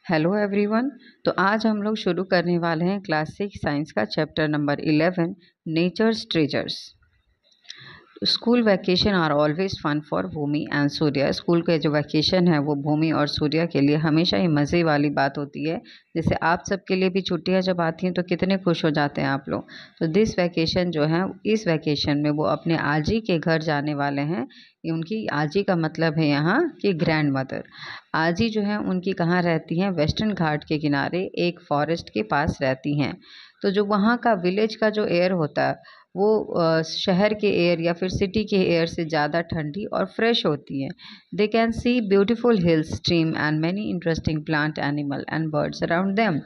Hello everyone. तो आज हम लोग शुरू करने वाले हैं क्लास 6 साइंस का chapter number 11 nature's treasures. School vacation are always fun for Bhoomi and Surya. School के जो वैकेशन है वो भूमि और सूर्या के लिए हमेशा ही मज़े वाली बात होती है। जैसे आप सबके लिए भी छुट्टियां जब आती हैं तो कितने खुश हो जाते हैं आप लोग। तो दिस वैकेशन जो है, इस वैकेशन में वो अपने आजी के घर जाने वाले हैं। उनकी आजी का मतलब है यहाँ की ग्रैंड मदर। आजी जो है उनकी कहाँ रहती हैं? वेस्टर्न घाट के किनारे एक फॉरेस्ट के पास रहती हैं। तो जो वहाँ का विलेज का जो एयर होता है वो शहर के एयर या फिर सिटी के एयर से ज़्यादा ठंडी और फ्रेश होती है। They can see beautiful hills, stream and many interesting plant, animal and birds around them.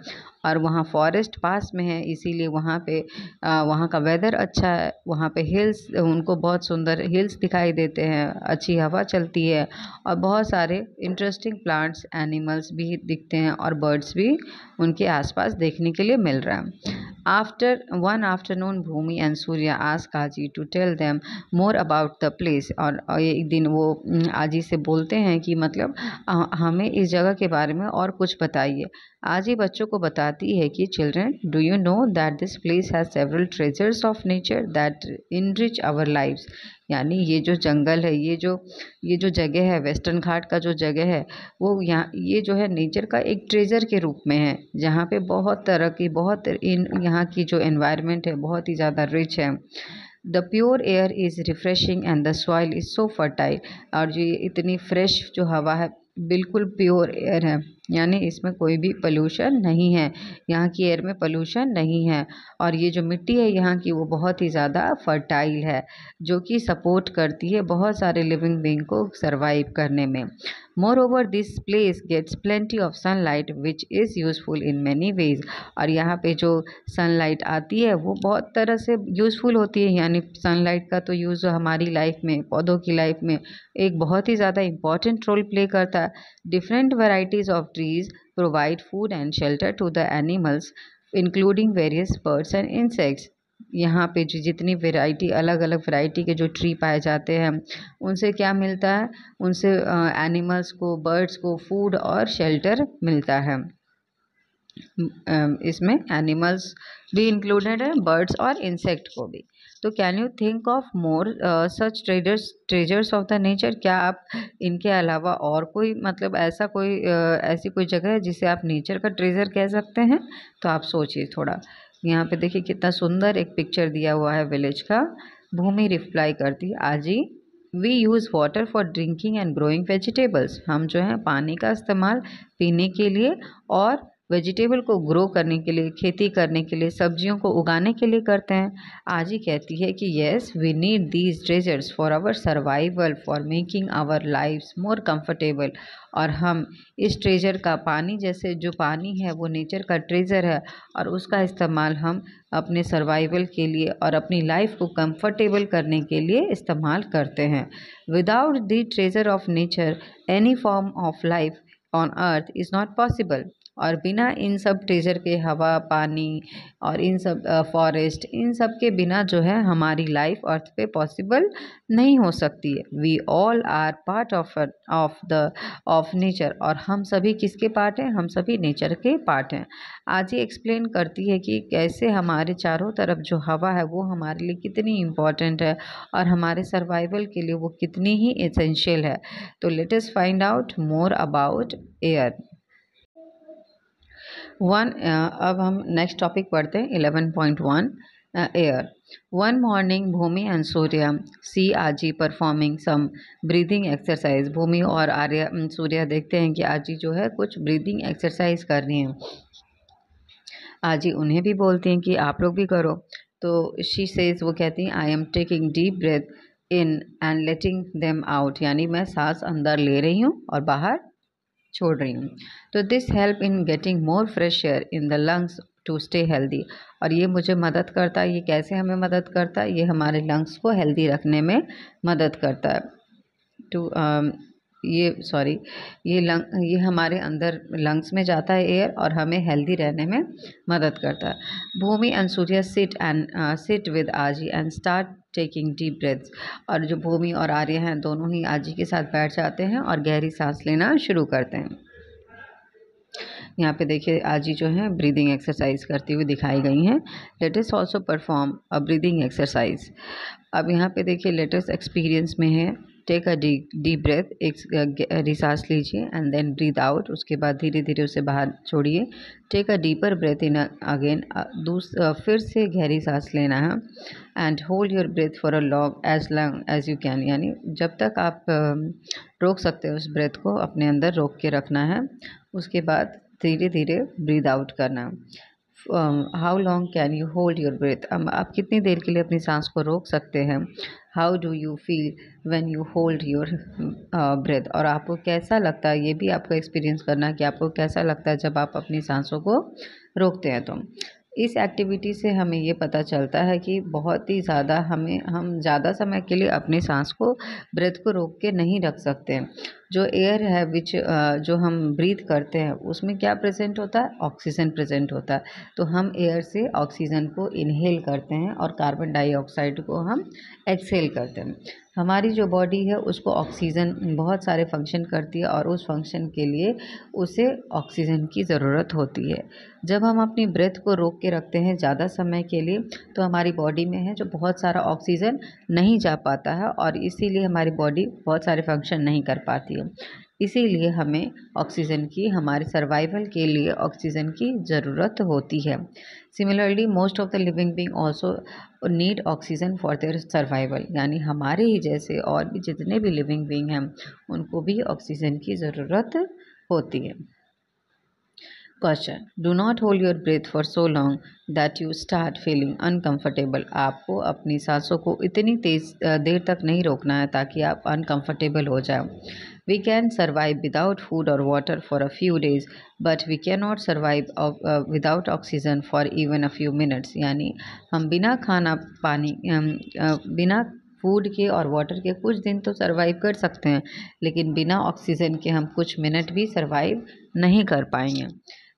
और वहाँ फॉरेस्ट पास में है, इसीलिए वहाँ पे वहाँ का वेदर अच्छा है। वहाँ पे हिल्स, उनको बहुत सुंदर हिल्स दिखाई देते हैं, अच्छी हवा चलती है और बहुत सारे इंटरेस्टिंग प्लांट्स, एनिमल्स भी दिखते हैं और बर्ड्स भी उनके आसपास देखने के लिए मिल रहा है। After one afternoon, Bhumi and Surya asked Aji to tell them more about the place। और एक दिन वो आजी से बोलते हैं कि मतलब हमें इस जगह के बारे में और कुछ बताइए। आजी बच्चों को बताती है कि children, do you know that this place has several treasures of nature that enrich our lives. यानी ये जो जंगल है, ये जो जगह है, वेस्टर्न घाट का जो जगह है, वो यहाँ ये जो है नेचर का एक ट्रेजर के रूप में है, जहाँ पे बहुत तरह की यहाँ की जो एनवायरनमेंट है बहुत ही ज़्यादा रिच है। The pure air is refreshing and the soil is so fertile. और जो ये इतनी फ्रेश जो हवा है, बिल्कुल प्योर एयर है, यानी इसमें कोई भी पोल्यूशन नहीं है। यहाँ की एयर में पोल्यूशन नहीं है। और ये जो मिट्टी है यहाँ की, वो बहुत ही ज़्यादा फर्टाइल है, जो कि सपोर्ट करती है बहुत सारे लिविंग बीइंग को सरवाइव करने में। Moreover this place gets plenty of sunlight which is useful in many ways. और यहाँ पे जो सनलाइट आती है वो बहुत तरह से यूज़फुल होती है। यानी सनलाइट का तो यूज़ हमारी लाइफ में, पौधों की लाइफ में एक बहुत ही ज़्यादा इम्पॉर्टेंट रोल प्ले करता है। Different varieties of trees provide food and shelter to the animals including various birds and insects. यहाँ पे जो जितनी वैरायटी, अलग अलग वैरायटी के जो ट्री पाए जाते हैं, उनसे क्या मिलता है? उनसे एनिमल्स को, बर्ड्स को फूड और शेल्टर मिलता है। इसमें एनिमल्स भी इंक्लूडेड है, बर्ड्स और इंसेक्ट को भी। तो can you think of more such treasures of the nature. क्या आप इनके अलावा और कोई, मतलब ऐसा कोई ऐसी कोई जगह है जिसे आप नेचर का ट्रेजर कह सकते हैं? तो आप सोचिए थोड़ा। यहाँ पे देखिए कितना सुंदर एक पिक्चर दिया हुआ है विलेज का। भूमि रिप्लाई करती है, Aaji we use water for drinking and growing vegetables. हम जो है पानी का इस्तेमाल पीने के लिए और वेजिटेबल को ग्रो करने के लिए, खेती करने के लिए, सब्जियों को उगाने के लिए करते हैं। आजी कहती है कि yes we need these treasures for our survival, for making our lifes more comfortable. और हम इस ट्रेजर का, पानी जैसे जो पानी है वो नेचर का ट्रेजर है, और उसका इस्तेमाल हम अपने सर्वाइवल के लिए और अपनी लाइफ को कंफर्टेबल करने के लिए इस्तेमाल करते हैं। Without the treasure of nature any form of life on earth is not possible. और बिना इन सब ट्रेजर के, हवा, पानी और इन सब फॉरेस्ट, इन सब के बिना जो है हमारी लाइफ अर्थ पे पॉसिबल नहीं हो सकती है। We all are part of nature. और हम सभी किसके पार्ट हैं? हम सभी नेचर के पार्ट हैं। आज ही एक्सप्लेन करती है कि कैसे हमारे चारों तरफ जो हवा है वो हमारे लिए कितनी इम्पॉर्टेंट है और हमारे सर्वाइवल के लिए वो कितनी ही एसेंशियल है। तो let us find out more about air. अब हम नेक्स्ट टॉपिक पढ़ते हैं 11.1 air. One morning Bhumi and Surya see Aaji performing some breathing exercise. Bhumi और सूर्या देखते हैं कि आजी जो है कुछ ब्रीदिंग एक्सरसाइज कर रही हैं। आजी उन्हें भी बोलती हैं कि आप लोग भी करो। तो शी सेज, वो कहती हैं, I am taking deep breath in and letting them out. यानी मैं सांस अंदर ले रही हूँ और बाहर छोड़ रही हूँ। तो this help in getting more fresh air in the lungs to stay healthy. और ये मुझे मदद करता है। ये कैसे हमें मदद करता है? ये हमारे लंग्स को हेल्दी रखने में मदद करता है। टू ये हमारे अंदर लंग्स में जाता है एयर और हमें हेल्दी रहने में मदद करता है। भूमि एंड सूर्या सिट विद आजी and start taking deep breaths. और जो भूमि और आर्य हैं दोनों ही आजी के साथ बैठ जाते हैं और गहरी सांस लेना शुरू करते हैं। यहाँ पे देखिए आज ही जो है ब्रीदिंग एक्सरसाइज करती हुई दिखाई गई हैं। Let us also perform a breathing exercise. अब यहाँ पे देखिए लेटेस्ट एक्सपीरियंस में है, टेक अ डीप ब्रेथ, एक गहरी सांस लीजिए एंड देन ब्रीथ आउट, उसके बाद धीरे धीरे उसे बाहर छोड़िए। Take a deeper breath in again, फिर से गहरी सांस लेना है and hold your breath for a long as you can, यानी जब तक आप रोक सकते हो उस ब्रेथ को अपने अंदर रोक के रखना है। उसके बाद धीरे धीरे ब्रीथ आउट करना। How long can you hold your breath, आप कितनी देर के लिए अपनी सांस को रोक सकते हैं। How do you feel when you hold your breath, और आपको कैसा लगता है, ये भी आपको एक्सपीरियंस करना है कि आपको कैसा लगता है जब आप अपनी सांसों को रोकते हैं। तो इस एक्टिविटी से हमें ये पता चलता है कि बहुत ही ज़्यादा हम ज़्यादा समय के लिए अपनी सांस को ब्रेथ को रोक के नहीं रख सकते हैं। जो एयर है जो हम ब्रीथ करते हैं उसमें क्या प्रेजेंट होता है, ऑक्सीजन प्रेजेंट होता है। तो हम एयर से ऑक्सीजन को इनहेल करते हैं और कार्बन डाइऑक्साइड को हम एक्सहेल करते हैं। हमारी जो बॉडी है उसको ऑक्सीजन बहुत सारे फंक्शन करती है और उस फंक्शन के लिए उसे ऑक्सीजन की ज़रूरत होती है। जब हम अपनी ब्रेथ को रोक के रखते हैं ज़्यादा समय के लिए तो हमारी बॉडी में है जो बहुत सारा ऑक्सीजन नहीं जा पाता है और इसीलिए हमारी बॉडी बहुत सारे फंक्शन नहीं कर पाती है। इसीलिए हमें ऑक्सीजन की, हमारे सर्वाइवल के लिए ऑक्सीजन की ज़रूरत होती है। Similarly most of the living being also need oxygen for their survival, यानी हमारे ही जैसे और भी जितने भी लिविंग बीइंग हैं उनको भी ऑक्सीजन की ज़रूरत होती है। Question, do not hold your breath for so long that you start feeling uncomfortable. आपको अपनी सांसों को इतनी तेज देर तक नहीं रोकना है ताकि आप अनकम्फर्टेबल हो जाए। We can survive without food और water for a few days but we can not survive without oxygen for even a few minutes, यानी हम बिना खाना पानी बिना फूड के और वाटर के कुछ दिन तो सर्वाइव कर सकते हैं, लेकिन बिना ऑक्सीजन के हम कुछ मिनट भी सर्वाइव नहीं कर पाएंगे।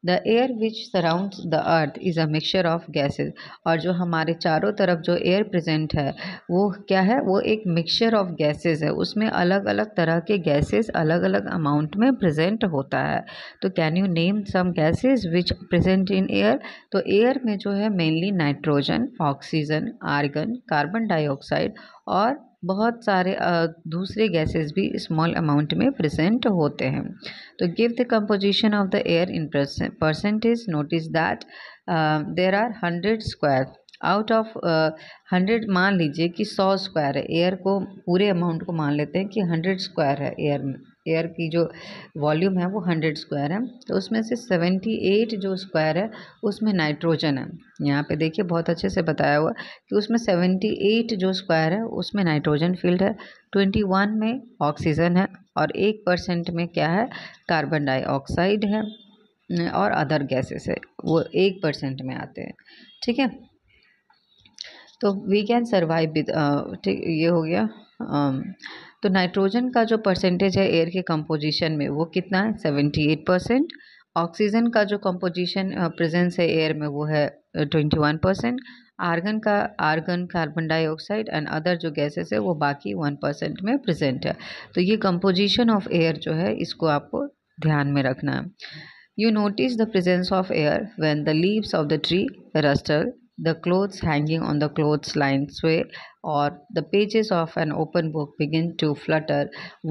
The air which surrounds the earth is a mixture of gases, और जो हमारे चारों तरफ जो एयर प्रेजेंट है वो क्या है, वो एक मिक्सचर ऑफ गैसेज है। उसमें अलग अलग तरह के गैसेज अलग अलग अमाउंट में प्रेजेंट होता है। तो can you name some gases which present in air. तो एयर में जो है mainly nitrogen, oxygen, argon, carbon dioxide और बहुत सारे दूसरे गैसेस भी स्मॉल अमाउंट में प्रेजेंट होते हैं। तो give the composition of the air in percentage. Notice that there are 100 square out of 100। मान लीजिए कि 100 स्क्वायर है, एयर को पूरे अमाउंट को मान लेते हैं कि 100 स्क्वायर है एयर में। एयर की जो वॉल्यूम है वो 100 स्क्वायर है, तो उसमें से 78 जो स्क्वायर है उसमें नाइट्रोजन है। यहाँ पे देखिए बहुत अच्छे से बताया हुआ कि उसमें 78 जो स्क्वायर है उसमें नाइट्रोजन फील्ड है, 21 में ऑक्सीजन है और 1% में क्या है, कार्बन डाइऑक्साइड है और अदर गैसेस है, वो 1% में आते हैं। ठीक है, तो वी कैन सर्वाइव विद, ठीक ये हो गया। तो नाइट्रोजन का जो परसेंटेज है एयर के कंपोजिशन में वो कितना है, 78%। ऑक्सीजन का जो कंपोजिशन प्रेजेंस है एयर में वो है 21%। Argon carbon dioxide and other जो गैसेस है वो बाकी 1% में प्रेजेंट है। तो ये कंपोजिशन ऑफ एयर जो है इसको आपको ध्यान में रखना है। You notice the presence of air when the leaves of the tree rustle, the clothes hanging on the clothesline sway, or the pages of an open book begin to flutter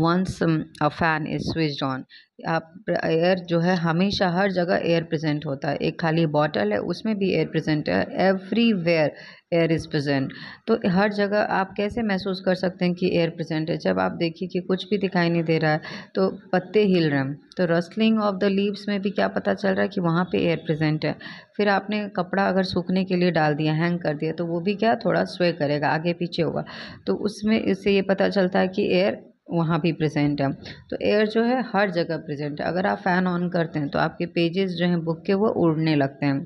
once a fan is switched on. आप air जो है हमेशा हर जगह air present होता है। एक खाली bottle है उसमें भी एयर प्रेजेंट है, एवरीवेयर एयर इज़ प्रेजेंट। तो हर जगह आप कैसे महसूस कर सकते हैं कि एयर प्रेजेंट है, जब आप देखिए कि कुछ भी दिखाई नहीं दे रहा है तो पत्ते हिल रहे हैं, तो रस्लिंग ऑफ द लीव्स में भी क्या पता चल रहा है कि वहाँ पे एयर प्रेजेंट है। फिर आपने कपड़ा अगर सूखने के लिए डाल दिया, हैंग कर दिया, तो वो भी क्या थोड़ा स्वे करेगा, आगे पीछे होगा, तो उसमें इससे ये पता चलता है कि एयर वहाँ भी प्रेजेंट है। तो एयर जो है हर जगह प्रेजेंट है। अगर आप फ़ैन ऑन करते हैं तो आपके पेजेस जो हैं बुक के वो उड़ने लगते हैं,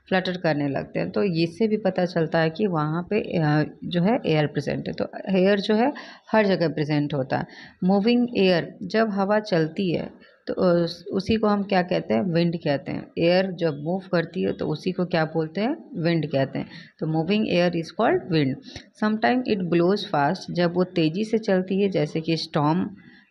फ्लटर करने लगते हैं, तो इससे भी पता चलता है कि वहाँ पे जो है एयर प्रेजेंट है। तो एयर जो है हर जगह प्रेजेंट होता है। मूविंग एयर, जब हवा चलती है तो उसी को हम क्या कहते हैं, विंड कहते हैं। एयर जब मूव करती है तो उसी को क्या बोलते हैं, विंड कहते हैं। तो moving air is called wind. Sometime it blows fast, जब वो तेज़ी से चलती है जैसे कि स्टॉर्म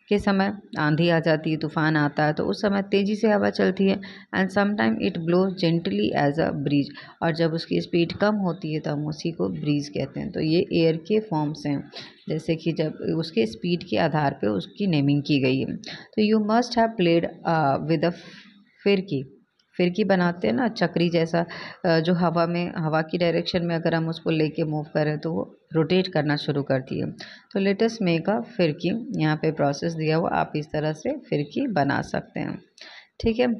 के समय आंधी आ जाती है, तूफान आता है, तो उस समय तेज़ी से हवा चलती है। And sometime it blows gently as a breeze, और जब उसकी स्पीड कम होती है तो हम उसी को ब्रीज कहते हैं। तो ये एयर के फॉर्म्स हैं, जैसे कि जब उसके स्पीड के आधार पे उसकी नेमिंग की गई है। तो you must have played with a फिरकी। फिरकी बनाते हैं ना, चक्री जैसा, जो हवा की डायरेक्शन में अगर हम उसको लेके मूव करें तो वो रोटेट करना शुरू करती है। तो लेट अस मेक अ फिरकी, यहाँ पे प्रोसेस दिया हुआ, आप इस तरह से फिरकी बना सकते हैं। ठीक है,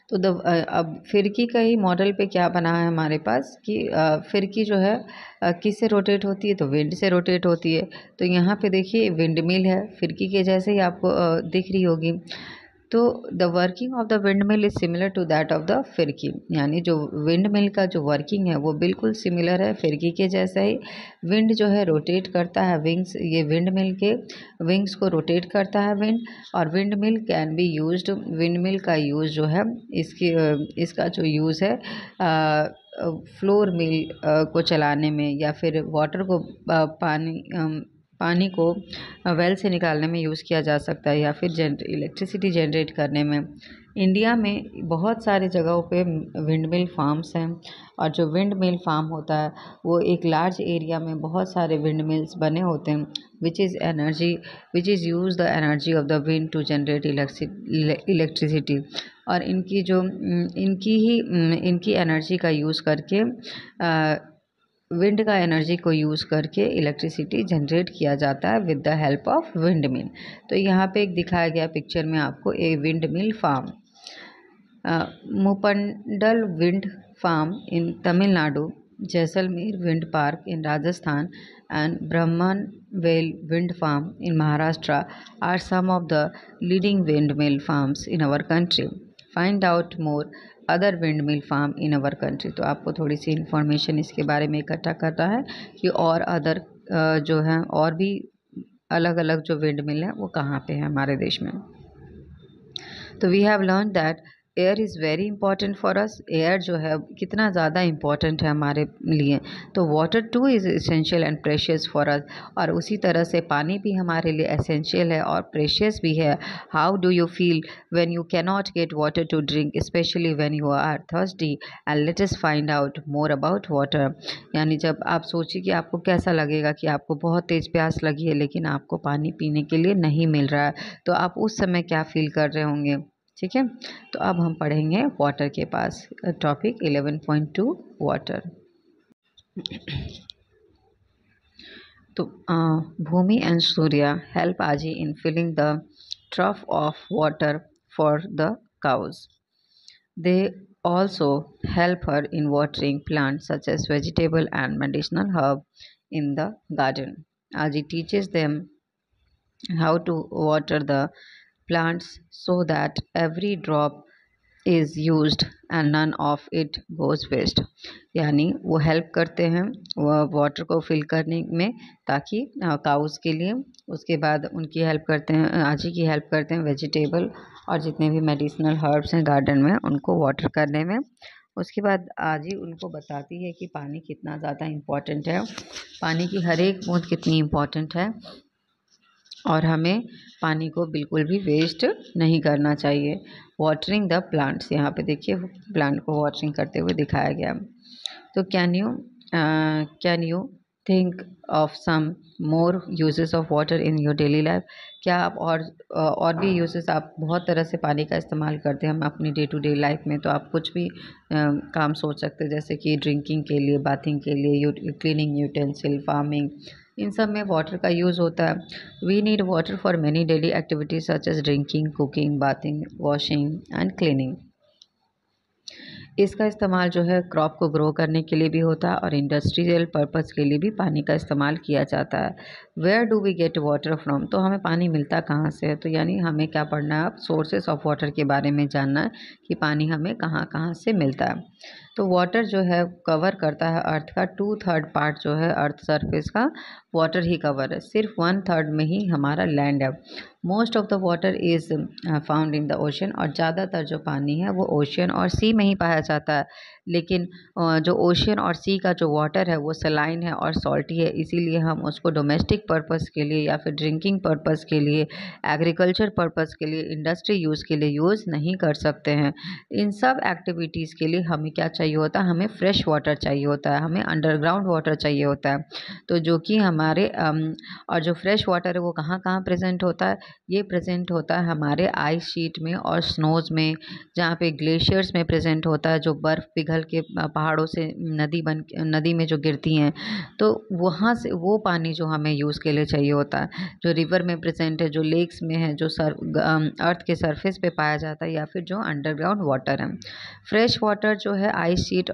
तो अब फिरकी का ही मॉडल पे क्या बना है हमारे पास कि फिरकी जो है किससे रोटेट होती है, तो विंड से रोटेट होती है। तो यहाँ पे देखिए विंड मिल है, फिरकी के जैसे ही आपको दिख रही होगी। तो the working of the windmill is similar to that of the phirki, यानी जो विंड मिल का जो वर्किंग है वो बिल्कुल सिमिलर है फिरकी के जैसा ही। विंड जो है रोटेट करता है, विंग्स, ये विंड मिल के विंग्स को रोटेट करता है विंड। और wind mill can be used, wind mill का यूज़ जो है, इसका जो यूज़ है फ्लोर मिल को चलाने में, या फिर वाटर को पानी को वेल से निकालने में यूज़ किया जा सकता है, या फिर इलेक्ट्रिसिटी जनरेट करने में। इंडिया में बहुत सारी जगहों पे विंड मिल फार्म्स हैं, और जो विंड मिल फार्म होता है वो एक लार्ज एरिया में बहुत सारे विंड मिल्स बने होते हैं, which is use the energy of the wind to generate electricity. और इनकी एनर्जी का यूज़ करके विंड का एनर्जी को यूज़ करके इलेक्ट्रिसिटी जनरेट किया जाता है with the help of wind mill. तो यहाँ पे एक दिखाया गया पिक्चर में आपको a wind mill farm, Muppandal wind farm in Tamil Nadu, Jaisalmer wind park in Rajasthan, and Brahmanvel wind farm in Maharashtra are some of the leading wind mill farms in our country. Find out more other wind mill farm in our country. तो आपको थोड़ी सी information इसके बारे में इकट्ठा करना है कि और अदर जो हैं, और भी अलग अलग जो विंड मिल हैं वो कहाँ पे हैं हमारे देश में। तो we have learn that air is very important for us. Air जो है कितना ज़्यादा इम्पॉर्टेंट है हमारे लिए। तो water too is essential and precious for us, और उसी तरह से पानी भी हमारे लिए एसेंशियल है और प्रेशियस भी है। How do you feel when you cannot get water to drink, specially when you are thirsty, and let us find out more about water. यानी जब आप सोचिए कि आपको कैसा लगेगा कि आपको बहुत तेज़ प्यास लगी है लेकिन आपको पानी पीने के लिए नहीं मिल रहा है, तो आप उस समय क्या फील कर रहे होंगे। ठीक है, तो अब हम पढ़ेंगे वाटर के पास, टॉपिक 11.2 वाटर। तो Bhumi and Surya help Aaji in filling the trough of water for the cows. They also help her in watering plants such as vegetable and medicinal herb in the garden. Aji teaches them how to water the plants so that every drop is used and none of it goes waste। यानी वो help करते हैं water को fill करने में, ताकि cows के लिए। उसके बाद उनकी हेल्प करते हैं, आजी की हेल्प करते हैं वेजिटेबल और जितने भी मेडिसिनल हर्ब्स हैं गार्डन में उनको वाटर करने में। उसके बाद आजी उनको बताती है कि पानी कितना ज़्यादा इम्पॉर्टेंट है, पानी की हर एक बूंद कितनी इम्पॉर्टेंट है, और हमें पानी को बिल्कुल भी वेस्ट नहीं करना चाहिए। वाटरिंग द प्लांट्स, यहाँ पे देखिए प्लांट को वाटरिंग करते हुए दिखाया गया। तो can you think of some more uses of water in your daily life. क्या आप और भी यूजेस, आप बहुत तरह से पानी का इस्तेमाल करते हैं हम अपनी डे टू डे लाइफ में, तो आप कुछ भी काम सोच सकते हैं, जैसे कि ड्रिंकिंग के लिए, बाथिंग के लिए, क्लीनिंग यूटेंसिल, फार्मिंग, इन सब में वाटर का यूज़ होता है। We need water for many daily activities such as drinking, cooking, bathing, washing and cleaning. इसका इस्तेमाल जो है क्रॉप को ग्रो करने के लिए भी होता है और इंडस्ट्रियल पर्पज़ के लिए भी पानी का इस्तेमाल किया जाता है। Where do we get water from, तो हमें पानी मिलता कहाँ से है। तो यानी हमें क्या पढ़ना है, अब सोर्सेस ऑफ वाटर के बारे में जानना है कि पानी हमें कहाँ कहाँ से मिलता है। तो वाटर जो है कवर करता है अर्थ का 2/3 पार्ट जो है अर्थ सरफेस का वाटर ही कवर है, सिर्फ 1/3 में ही हमारा लैंड है। Most of the water is found in the ocean, और ज़्यादातर जो पानी है वो ओशन और सी में ही पाया जाता है। लेकिन जो ओशन और सी का जो वाटर है वो सलाइन है और सॉल्टी है, इसीलिए हम उसको डोमेस्टिक पर्पस के लिए या फिर ड्रिंकिंग पर्पस के लिए, एग्रीकल्चर पर्पस के लिए, इंडस्ट्री यूज़ के लिए यूज़ नहीं कर सकते हैं। इन सब एक्टिविटीज़ के लिए हमें क्या चाहिए होता है, हमें फ्रेश वाटर चाहिए होता है, हमें अंडरग्राउंड वाटर चाहिए होता है। तो जो कि हमारे और जो फ्रेश वाटर है वो कहाँ कहाँ प्रेजेंट होता है, ये प्रेजेंट होता है हमारे आइस शीट में और स्नोज़ में, जहाँ पे ग्लेशियर्स में प्रेजेंट होता है, जो बर्फ़ पिघल के पहाड़ों से नदी में जो गिरती हैं, तो वहाँ से वो पानी जो हमें यूज़ के लिए चाहिए होता है, जो रिवर में प्रेजेंट है, जो लेक्स में है, जो अर्थ के सरफेस पे पाया जाता है, या फिर जो अंडरग्राउंड वाटर है। फ्रेश वाटर जो है आइस शीट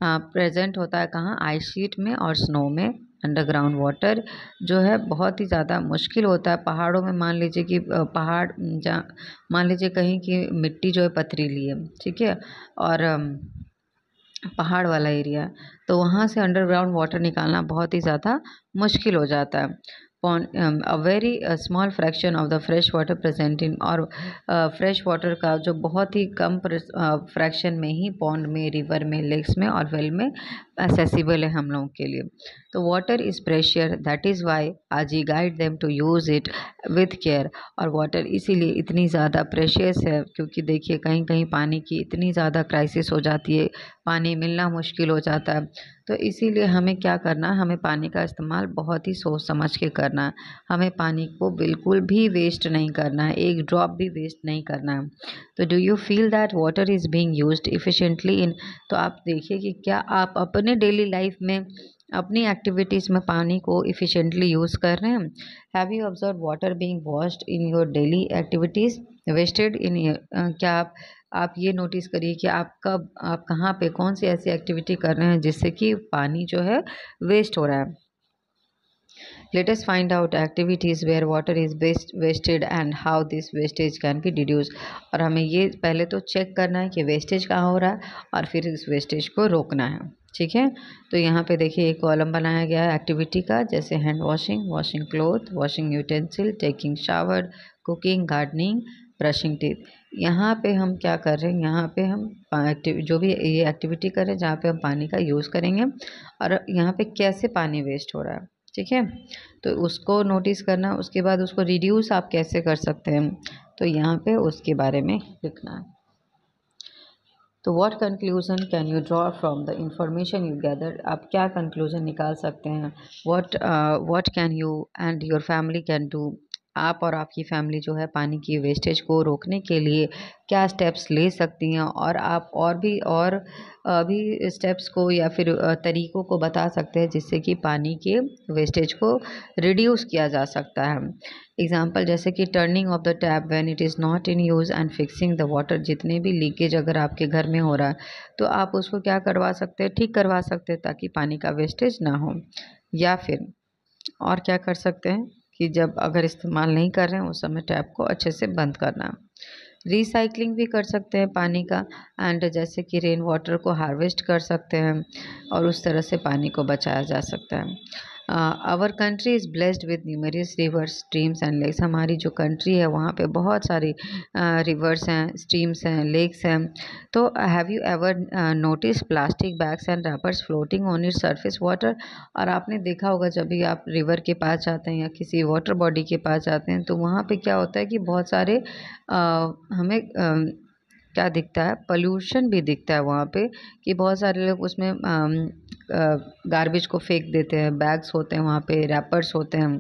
प्रेजेंट होता है कहाँ, आइस शीट में और स्नो में। अंडरग्राउंड वाटर जो है बहुत ही ज़्यादा मुश्किल होता है पहाड़ों में। मान लीजिए कि पहाड़ जहाँ मान लीजिए कहीं की मिट्टी जो है पथरीली है, ठीक है, और पहाड़ वाला एरिया है, तो वहाँ से अंडरग्राउंड वाटर निकालना बहुत ही ज़्यादा मुश्किल हो जाता है। A very small fraction of the fresh water present in, और फ्रेश वाटर का जो बहुत ही कम फ्रैक्शन में ही पॉन्ड में, रिवर में, लेक्स में और वेल में एसेसिबल है हम लोगों के लिए। तो water is precious, that is why Aaji guide them to use it with care. और वाटर इसीलिए इतनी ज़्यादा प्रेशियस है क्योंकि देखिए कहीं कहीं पानी की इतनी ज़्यादा क्राइसिस हो जाती है, पानी मिलना मुश्किल हो जाता है। तो इसीलिए हमें क्या करना है, हमें पानी का इस्तेमाल बहुत ही सोच समझ के करना है। हमें पानी को बिल्कुल भी वेस्ट नहीं करना है, एक ड्रॉप भी वेस्ट नहीं करना है। तो do you feel that water is being used efficiently in, तो आप देखिए कि क्या आप अपने डेली लाइफ में, अपनी एक्टिविटीज़ में पानी को इफ़िशिएंटली यूज़ कर रहे हैं। Have you observe water being washed in your daily activities, wasted in, क्या आप ये नोटिस करिए कि आप कहाँ पे कौन सी ऐसी एक्टिविटी कर रहे हैं जिससे कि पानी जो है वेस्ट हो रहा है। Let us find out activities where water is wasted and how this wastage can be reduced। और हमें ये पहले तो चेक करना है कि वेस्टेज कहाँ हो रहा है और फिर इस वेस्टेज को रोकना है, ठीक है। तो यहाँ पे देखिए एक कॉलम बनाया गया है एक्टिविटी का, जैसे hand washing, washing cloth, washing utensil, taking shower, cooking, gardening, brushing teeth. यहाँ पे हम क्या कर रहे हैं, यहाँ पे हम जो भी ये एक्टिविटी कर रहे हैं जहाँ पे हम पानी का यूज़ करेंगे और यहाँ पे कैसे पानी वेस्ट हो रहा है, ठीक है। तो उसको नोटिस करना, उसके बाद उसको रिड्यूस आप कैसे कर सकते हैं, तो यहाँ पे उसके बारे में लिखना है। तो what conclusion can you draw from the information you gather, आप क्या कंक्लूजन निकाल सकते हैं। What can you and your family can do, आप और आपकी फैमिली जो है पानी की वेस्टेज को रोकने के लिए क्या स्टेप्स ले सकती हैं, और आप भी स्टेप्स को या फिर तरीक़ों को बता सकते हैं जिससे कि पानी के वेस्टेज को रिड्यूस किया जा सकता है। एग्जाम्पल जैसे कि turning of the tap when it is not in use and fixing the water, जितने भी लीकेज अगर आपके घर में हो रहा है तो आप उसको क्या करवा सकते हैं, ठीक करवा सकते हैं ताकि पानी का वेस्टेज ना हो। या फिर और क्या कर सकते हैं कि जब अगर इस्तेमाल नहीं कर रहे हैं उस समय टैप को अच्छे से बंद करना। रिसाइकलिंग भी कर सकते हैं पानी का, एंड जैसे कि रेन वाटर को हार्वेस्ट कर सकते हैं और उस तरह से पानी को बचाया जा सकता है। Our country is blessed with numerous rivers, streams and lakes. हमारी जो कंट्री है वहाँ पे बहुत सारी रिवर्स हैं, स्ट्रीम्स हैं, लेक्स हैं। तो have you ever notice plastic bags and rappers floating on its surface water, और आपने देखा होगा जब भी आप रिवर के पास जाते हैं या किसी वाटर बॉडी के पास जाते हैं तो वहाँ पे क्या होता है कि बहुत सारे हमें क्या दिखता है, पोल्यूशन भी दिखता है वहाँ पे, कि बहुत सारे लोग उसमें गार्बेज को फेंक देते हैं, बैग्स होते हैं वहाँ पे, रैपर्स होते हैं।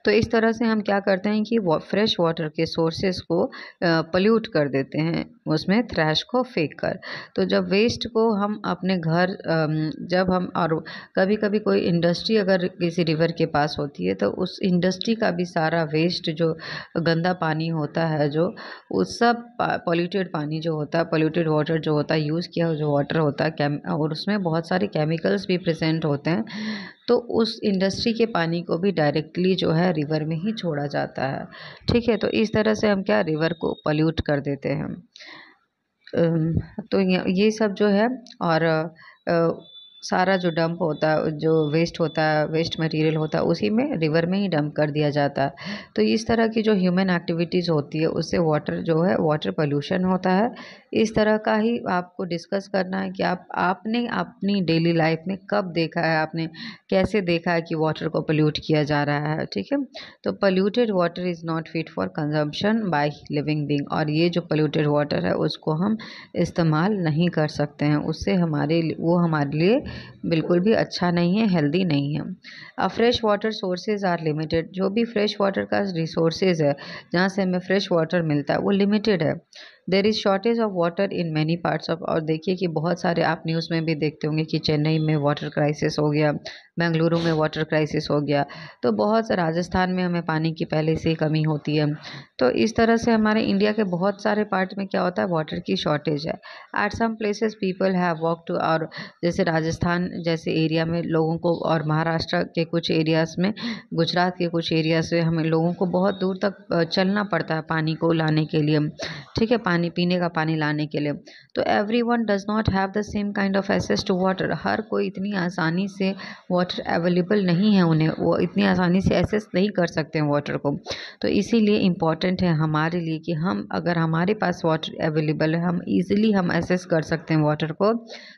तो इस तरह से हम क्या करते हैं कि फ्रेश वाटर के सोर्सेज को पल्यूट कर देते हैं उसमें थ्रैश को फेंक कर। तो जब वेस्ट को हम अपने घर जब हम, और कभी कभी कोई इंडस्ट्री अगर किसी रिवर के पास होती है तो उस इंडस्ट्री का भी सारा वेस्ट जो गंदा पानी होता है, जो उस सब पॉल्यूटेड पानी जो होता है, पॉल्यूटेड वाटर जो होता है, यूज़ किया जो वाटर होता है और उसमें बहुत सारे केमिकल्स भी प्रेजेंट होते हैं, तो उस इंडस्ट्री के पानी को भी डायरेक्टली जो है रिवर में ही छोड़ा जाता है, ठीक है। तो इस तरह से हम क्या रिवर को पल्यूट कर देते हैं। तो ये सब जो है, और सारा जो डंप होता है, जो वेस्ट होता है, वेस्ट मटेरियल होता है, उसी में रिवर में ही डंप कर दिया जाता है। तो इस तरह की जो ह्यूमन एक्टिविटीज़ होती है उससे वाटर जो है वाटर पोल्यूशन होता है। इस तरह का ही आपको डिस्कस करना है कि आपने अपनी डेली लाइफ में कब देखा है, आपने कैसे देखा है कि वाटर को पोल्यूट किया जा रहा है। ठीक है, तो polluted water is not fit for consumption by living being, और ये जो पोल्यूटेड वाटर है उसको हम इस्तेमाल नहीं कर सकते हैं, उससे वो हमारे लिए बिल्कुल भी अच्छा नहीं है, हेल्दी नहीं है। Fresh water sources are limited, जो भी फ्रेश वाटर का रिसोर्सेज है, जहाँ से हमें फ्रेश वाटर मिलता है, वो लिमिटेड है। There is shortage of water in many parts of, और देखिए कि बहुत सारे आप न्यूज़ में भी देखते होंगे कि चेन्नई में वाटर क्राइसिस हो गया, बेंगलुरु में वाटर क्राइसिस हो गया, तो बहुत से राजस्थान में हमें पानी की पहले से ही कमी होती है। तो इस तरह से हमारे इंडिया के बहुत सारे पार्ट में क्या होता है, वाटर की शॉर्टेज है। At some places people have walk to, और जैसे राजस्थान जैसे एरिया में लोगों को, और महाराष्ट्र के कुछ एरियाज़ में, गुजरात के कुछ एरिया से हमें लोगों को बहुत दूर तक चलना पड़ता है पानी को लाने के लिए। ठीक है, पानी पीने का पानी लाने के लिए। तो everyone does not have the same kind of access to water, हर कोई इतनी आसानी से वाटर अवेलेबल नहीं है, उन्हें वो इतनी आसानी से एक्सेस नहीं कर सकते हैं वाटर को। तो इसीलिए इम्पॉर्टेंट है हमारे लिए कि हम, अगर हमारे पास वाटर अवेलेबल है, हम ईज़िली हम एक्सेस कर सकते हैं वाटर को,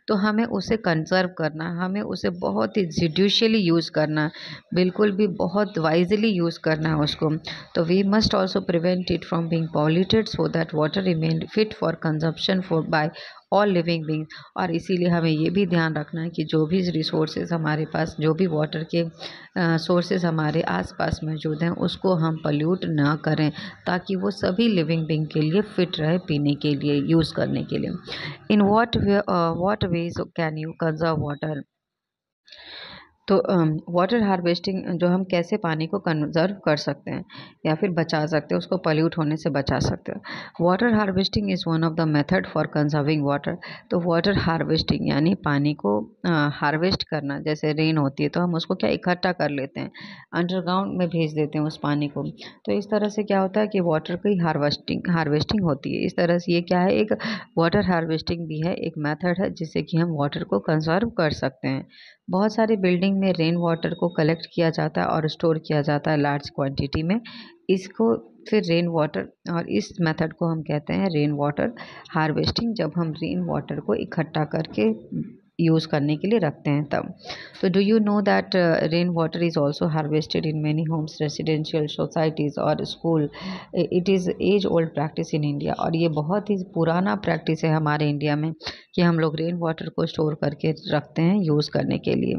तो हमें उसे कंजर्व करना, हमें उसे बहुत ही जुडिशियली यूज़ करना, बिल्कुल भी बहुत वाइजली यूज़ करना है उसको। तो we must also prevent it from being polluted so that water remain fit for consumption for by all living being. और इसीलिए हमें ये भी ध्यान रखना है कि जो भी रिसोर्सेज हमारे पास, जो भी वाटर के सोर्सेज हमारे आसपास मौजूद हैं, उसको हम पल्यूट ना करें, ताकि वो सभी लिविंग बींग के लिए फिट रहे पीने के लिए, यूज़ करने के लिए। इन what ways can you conserve water? तो वाटर हार्वेस्टिंग, जो हम कैसे पानी को कंजर्व कर सकते हैं या फिर बचा सकते हैं, उसको पल्यूट होने से बचा सकते हैं। Water harvesting is one of the method for conserving water. तो वाटर हार्वेस्टिंग यानी पानी को हार्वेस्ट करना, जैसे रेन होती है तो हम उसको क्या इकट्ठा कर लेते हैं, अंडरग्राउंड में भेज देते हैं उस पानी को। तो इस तरह से क्या होता है कि वाटर की हार्वेस्टिंग होती है। इस तरह से ये क्या है, एक वाटर हार्वेस्टिंग भी है, एक मेथड है जिससे कि हम वाटर को कंजर्व कर सकते हैं। बहुत सारी बिल्डिंग में रेन वाटर को कलेक्ट किया जाता है और स्टोर किया जाता है लार्ज क्वांटिटी में। इसको फिर रेन वाटर, और इस मेथड को हम कहते हैं रेन वाटर हार्वेस्टिंग, जब हम रेन वाटर को इकट्ठा करके यूज़ करने के लिए रखते हैं तब। तो do you know that rain water is also harvested in many homes, residential societies और school. It is age old practice in India, और ये बहुत ही पुराना प्रैक्टिस है हमारे इंडिया में कि हम लोग रेन वाटर को स्टोर करके रखते हैं यूज़ करने के लिए।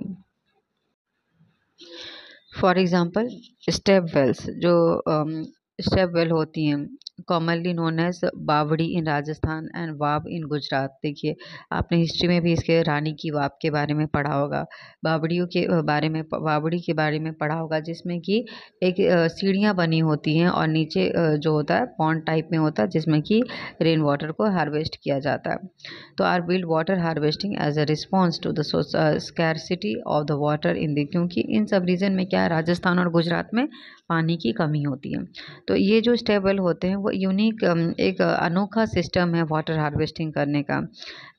फॉर एग्ज़ाम्पल स्टेप वेल्स, जो स्टेप वेल होती हैं, कॉमनली नोन एज बावड़ी इन राजस्थान एंड वाब इन गुजरात। देखिए, आपने हिस्ट्री में भी इसके रानी की वाब के बारे में पढ़ा होगा, बावड़ियों के बारे में, बावड़ी के बारे में पढ़ा होगा, जिसमें कि एक सीढ़ियाँ बनी होती हैं और नीचे जो होता है पॉन्ड टाइप में होता है, जिसमें कि रेन वाटर को हार्वेस्ट किया जाता है। तो are build water harvesting as a response to the scarcity of the water in the, क्योंकि इन सब रीजन में क्या है, राजस्थान और गुजरात में पानी की कमी होती है। तो ये जो स्टेबल होते हैं वो यूनिक, एक अनोखा सिस्टम है वाटर हार्वेस्टिंग करने का।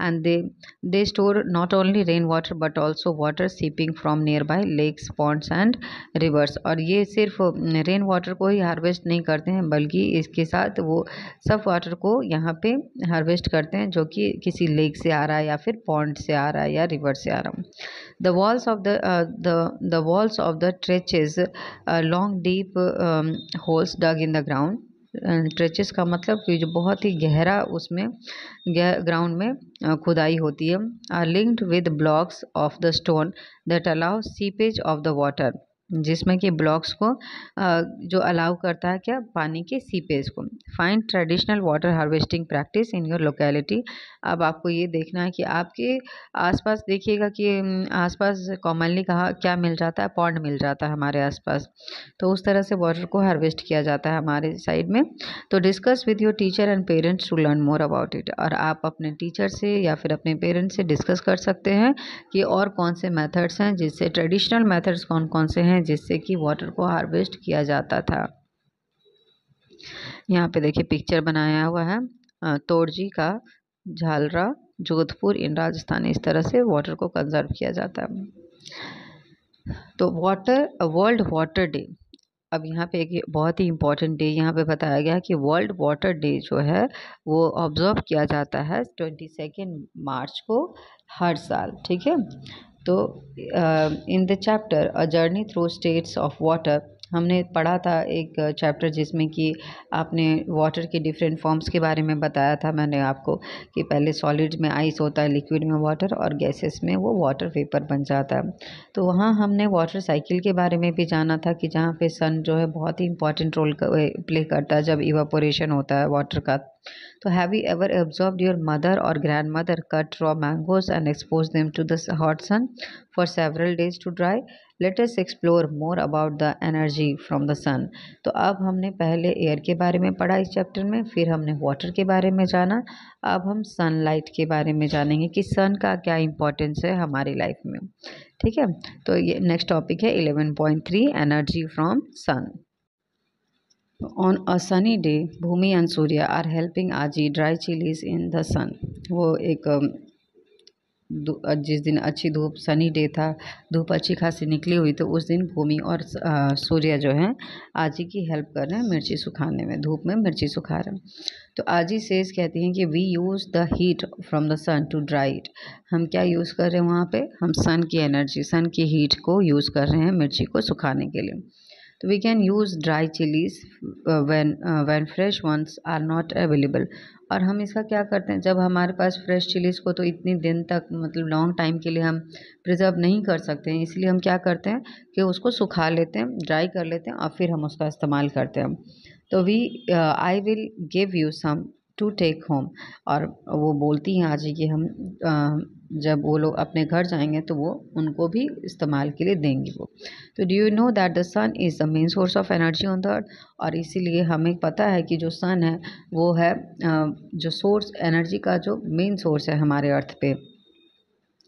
And they store not only rain water but also water seeping from nearby lakes, ponds and rivers. और ये सिर्फ रेन वाटर को ही हार्वेस्ट नहीं करते हैं, बल्कि इसके साथ वो सब वाटर को यहाँ पे हार्वेस्ट करते हैं जो कि किसी लेक से आ रहा है या फिर पॉन्ड से आ रहा है या रिवर से आ रहा है। The walls of the trenches, long deep holes dug in the ground। ट्रेचेस का मतलब कि जो बहुत ही गहरा उसमें ग्राउंड में खुदाई होती है, are linked with blocks of the stone that allow seepage of the water, जिसमें कि ब्लॉक्स को जो अलाउ करता है क्या, पानी के सीपेज को। Find traditional water harvesting practice in your locality. अब आपको ये देखना है कि आपके आसपास, देखिएगा कि आसपास कॉमनली कहाँ क्या मिल जाता है, पॉन्ड मिल जाता है हमारे आसपास, तो उस तरह से वाटर को हार्वेस्ट किया जाता है हमारे साइड में। तो discuss with your teacher and parents to learn more about it, और आप अपने टीचर से या फिर अपने पेरेंट्स से डिस्कस कर सकते हैं कि और कौन से मेथड्स हैं, जिससे ट्रेडिशनल मेथड्स कौन कौन से हैं जिससे कि वाटर को हार्वेस्ट किया जाता था। यहाँ पे देखिए पिक्चर बनाया हुआ है तोड़जी का झालरा जोधपुर इन राजस्थान। इस तरह से वाटर को कंजर्व किया जाता है। तो वर्ल्ड वाटर डे, अब यहाँ पे एक बहुत ही इम्पोर्टेंट डे यहाँ पे बताया गया है कि वर्ल्ड वाटर डे जो है वो ऑब्जर्व किया जाता है 22 मार्च को हर साल। ठीक है, तो इन the chapter a journey through states of water, हमने पढ़ा था एक चैप्टर जिसमें कि आपने वाटर के डिफरेंट फॉर्म्स के बारे में बताया था मैंने आपको कि पहले सॉलिड में आइस होता है, लिक्विड में वाटर, और गैसेस में वो वाटर वेपर बन जाता है। तो वहाँ हमने वाटर साइकिल के बारे में भी जाना था कि जहाँ पे सन जो है बहुत ही इंपॉर्टेंट रोल प्ले करता है जब इवापोरेशन होता है वाटर का। तो have you ever observed your mother और grandmother cut raw mangoes and expose them to the hot sun for several days to dry? Let us explore more about the energy from the sun. तो अब हमने पहले air के बारे में पढ़ा इस चैप्टर में, फिर हमने वाटर के बारे में जाना, अब हम सनलाइट के बारे में जानेंगे कि सन का क्या इंपॉर्टेंस है हमारी लाइफ में। ठीक है, तो ये नेक्स्ट टॉपिक है 11.3 energy from sun. On a sunny day Bhoomi and Surya are helping Aaji dry chillies in the sun. वो एक जिस दिन अच्छी धूप, सनी डे था, धूप अच्छी खासी निकली हुई, तो उस दिन भूमि और सूर्य जो हैं आजी की हेल्प कर रहे हैं मिर्ची सुखाने में, धूप में मिर्ची सुखा रहे हैं। तो आजी सेज कहती हैं कि we use the heat from the sun to dry it. हम क्या यूज़ कर रहे हैं वहाँ पे? हम सन की एनर्जी, सन की हीट को यूज़ कर रहे हैं मिर्ची को सुखाने के लिए। तो we can use dry chillies when fresh ones are not available. और हम इसका क्या करते हैं, जब हमारे पास फ्रेश चिलीज़ को तो इतनी दिन तक, मतलब लॉन्ग टाइम के लिए हम प्रिजर्व नहीं कर सकते हैं, इसलिए हम क्या करते हैं कि उसको सुखा लेते हैं, ड्राई कर लेते हैं और फिर हम उसका इस्तेमाल करते हैं। तो I will give you some to take home. और वो बोलती हैं आज कि हम जब वो लोग अपने घर जाएंगे तो वो उनको भी इस्तेमाल के लिए देंगी वो। तो do you know that the sun is the main source of energy on the earth. और इसीलिए हमें पता है कि जो सन है वो है जो सोर्स, एनर्जी का जो मेन सोर्स है हमारे अर्थ पे,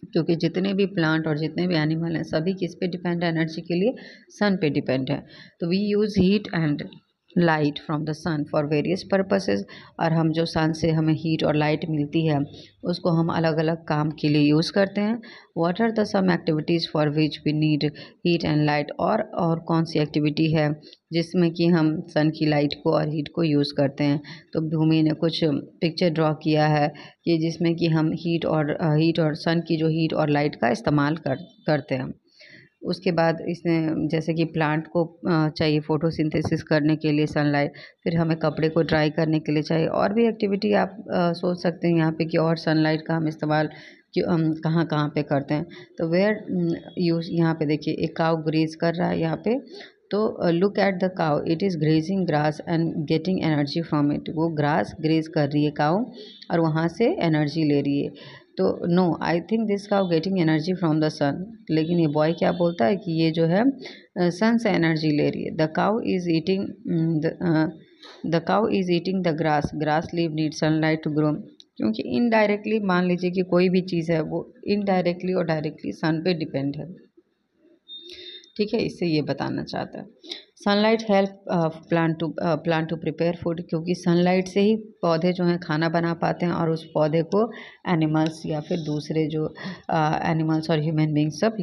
क्योंकि जितने भी प्लांट और जितने भी एनिमल हैं सभी किस पे डिपेंड है एनर्जी के लिए? सन पे डिपेंड है। तो we use heat and light from the sun for various purposes. और हम जो सन से हमें हीट और लाइट मिलती है उसको हम अलग अलग काम के लिए यूज़ करते हैं। What are the some activities for which we need heat and light. और कौन सी एक्टिविटी है जिसमें कि हम सन की लाइट को और हीट को यूज़ करते हैं? तो भूमि ने कुछ पिक्चर ड्रॉ किया है कि जिसमें कि हम हीट और सन की जो हीट और लाइट का इस्तेमाल करते हैं। उसके बाद इसने जैसे कि प्लांट को चाहिए फोटोसिंथेसिस करने के लिए सनलाइट, फिर हमें कपड़े को ड्राई करने के लिए चाहिए। और भी एक्टिविटी आप सोच सकते हैं यहाँ पे कि और सनलाइट का हम इस्तेमाल कहाँ कहाँ पे करते हैं। तो वेयर यूज, यहाँ पे देखिए एक काऊ ग्रेज कर रहा है यहाँ पे। तो look at the cow, it is grazing grass and getting energy from it. वो ग्रास ग्रेज कर रही है काऊ और वहाँ से एनर्जी ले रही है। तो no, I think this cow getting energy from the sun. लेकिन ये बॉय क्या बोलता है कि ये जो है सन से एनर्जी ले रही है। The cow is eating the grass, grass leave need sunlight to grow. क्योंकि इनडायरेक्टली मान लीजिए कि कोई भी चीज़ है वो इनडायरेक्टली और डायरेक्टली सन पे डिपेंड है। ठीक है, इससे ये बताना चाहता है। Sunlight help plant to prepare food, क्योंकि सनलाइट से ही पौधे जो हैं खाना बना पाते हैं और उस पौधे को एनिमल्स या फिर दूसरे जो एनिमल्स और ह्यूमन बींग्स सब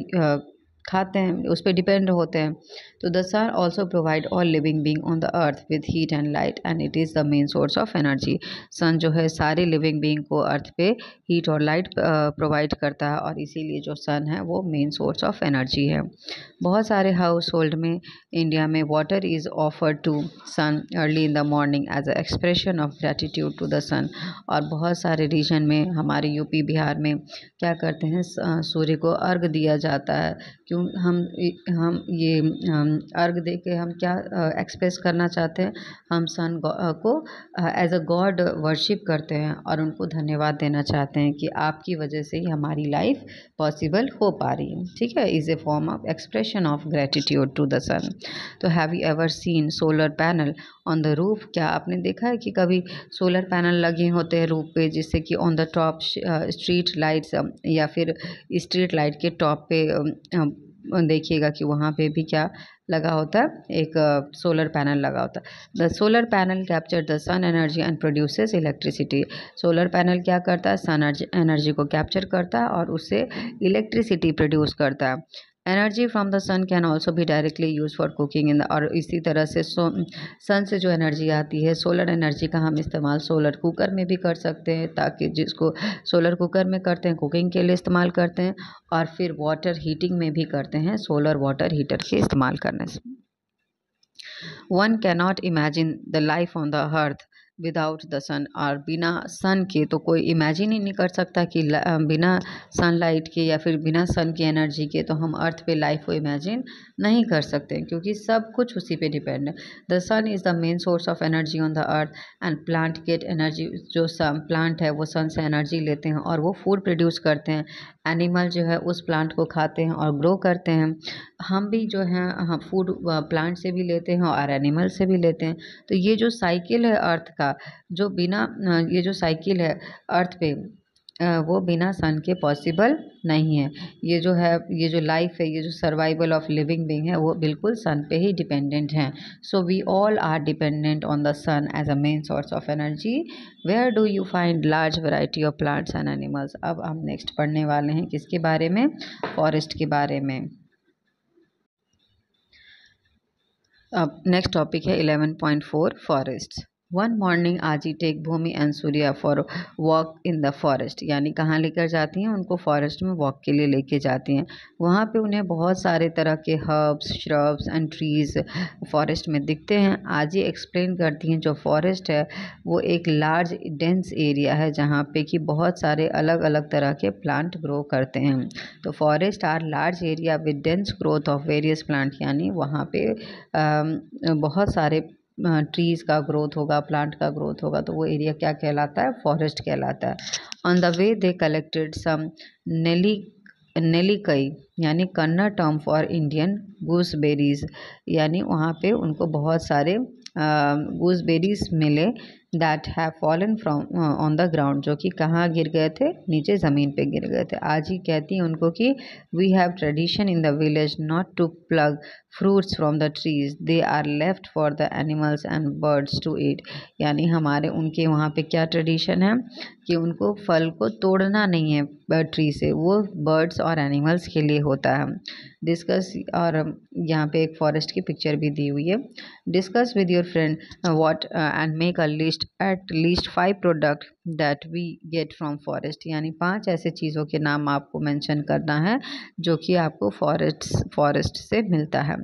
खाते हैं, उस पर डिपेंड होते हैं। तो the sun also provide all living being on the earth with heat and light and it is the main source of energy. Sun जो है सारे लिविंग बींग को अर्थ पे हीट और लाइट प्रोवाइड करता है और इसीलिए जो सन है वो मेन सोर्स ऑफ एनर्जी है। बहुत सारे हाउस होल्ड में इंडिया में water is offered to sun early in the morning as a expression of gratitude to the sun. और बहुत सारे रीजन में हमारे यूपी बिहार में क्या करते हैं, सूर्य को अर्घ दिया जाता है। क्यों हम ये अर्घ दे के हम क्या एक्सप्रेस करना चाहते हैं? हम सन को एज अ गॉड वर्शिप करते हैं और उनको धन्यवाद देना चाहते हैं कि आपकी वजह से ही हमारी लाइफ पॉसिबल हो पा रही है। ठीक है, is a form of expression of gratitude to the sun. तो have you ever seen solar panel on the roof? क्या आपने देखा है कि कभी सोलर पैनल लगे होते हैं रूफ पे, जिससे कि on the top street lights या फिर स्ट्रीट लाइट के टॉप पे देखिएगा कि वहाँ पे भी क्या लगा होता है, एक सोलर पैनल लगा होता है। The solar panel capture the sun energy and produces electricity. Solar panel क्या करता है, सन एनर्जी को कैप्चर करता है और उससे इलेक्ट्रिसिटी प्रोड्यूस करता है। Energy from the sun can also भी directly use for cooking in the, और इसी तरह से सन से जो एनर्जी आती है, सोलर एनर्जी का हम इस्तेमाल सोलर कुकर में भी कर सकते हैं, ताकि जिसको सोलर कुकर में करते हैं कुकिंग के लिए इस्तेमाल करते हैं, और फिर वाटर हीटिंग में भी करते हैं सोलर वाटर हीटर के इस्तेमाल करने से। One cannot imagine the life on the earth without the sun. और बिना सन के तो कोई इमेजिन ही नहीं कर सकता कि बिना सनलाइट के या फिर बिना सन की एनर्जी के तो हम अर्थ पे लाइफ को इमेजिन नहीं कर सकते, क्योंकि सब कुछ उसी पे डिपेंड है। The sun is the main source of energy on the earth and plant get energy. जो प्लांट है वो सन से एनर्जी लेते हैं और वो फूड प्रोड्यूस करते हैं। एनिमल जो है उस प्लांट को खाते हैं और ग्रो करते हैं। हम भी जो हैं हम फूड प्लांट से भी लेते हैं और एनिमल से भी लेते हैं। तो ये जो साइकिल है अर्थ का, जो बिना ये जो साइकिल है अर्थ पे, वो बिना सन के पॉसिबल नहीं है। ये जो है, ये जो लाइफ है, ये जो सर्वाइवल ऑफ लिविंग बीइंग है, वो बिल्कुल सन पे ही डिपेंडेंट हैं। So we all are dependent on the sun as a main source of energy. Where do you find large variety of plants and animals. अब हम नेक्स्ट पढ़ने वाले हैं किसके बारे में, फॉरेस्ट के बारे में। अब नेक्स्ट टॉपिक है 11.4 forest. One morning Aaji take Bhoomi and Surya for walk in the forest. यानी कहाँ लेकर जाती हैं उनको, फॉरेस्ट में वॉक के लिए लेके जाती हैं। वहाँ पे उन्हें बहुत सारे तरह के herbs, shrubs and trees forest में दिखते हैं। आजी एक्सप्लेन करती हैं जो फॉरेस्ट है वो एक लार्ज डेंस एरिया है जहाँ पे कि बहुत सारे अलग अलग तरह के प्लांट ग्रो करते हैं। तो forest are large area with dense growth of various plant. यानी वहाँ पे बहुत सारे ट्रीज़ का ग्रोथ होगा, प्लांट का ग्रोथ होगा, तो वो एरिया क्या कहलाता है, फॉरेस्ट कहलाता है। On the way they collected some nellikai, यानी Kannada term for Indian gooseberries. यानी वहाँ पे उनको बहुत सारे गूसबेरीज मिले that have fallen from on the ground, जो कि कहाँ गिर गए थे, नीचे ज़मीन पे गिर गए थे। आज ही कहती हैं उनको कि we have tradition in the village not to pluck fruits from the trees, they are left for the animals and birds to eat. यानी हमारे उनके वहाँ पे क्या ट्रेडिशन है कि उनको फल को तोड़ना नहीं है ट्री से, वो बर्ड्स और एनिमल्स के लिए होता है। डिस्कस, और यहाँ पे एक फॉरेस्ट की पिक्चर भी दी हुई है। Discuss with your friend what and make a list at least 5 product that we get from forest. यानी 5 ऐसे चीज़ों के नाम आपको मेंशन करना है जो कि आपको फॉरेस्ट से मिलता है।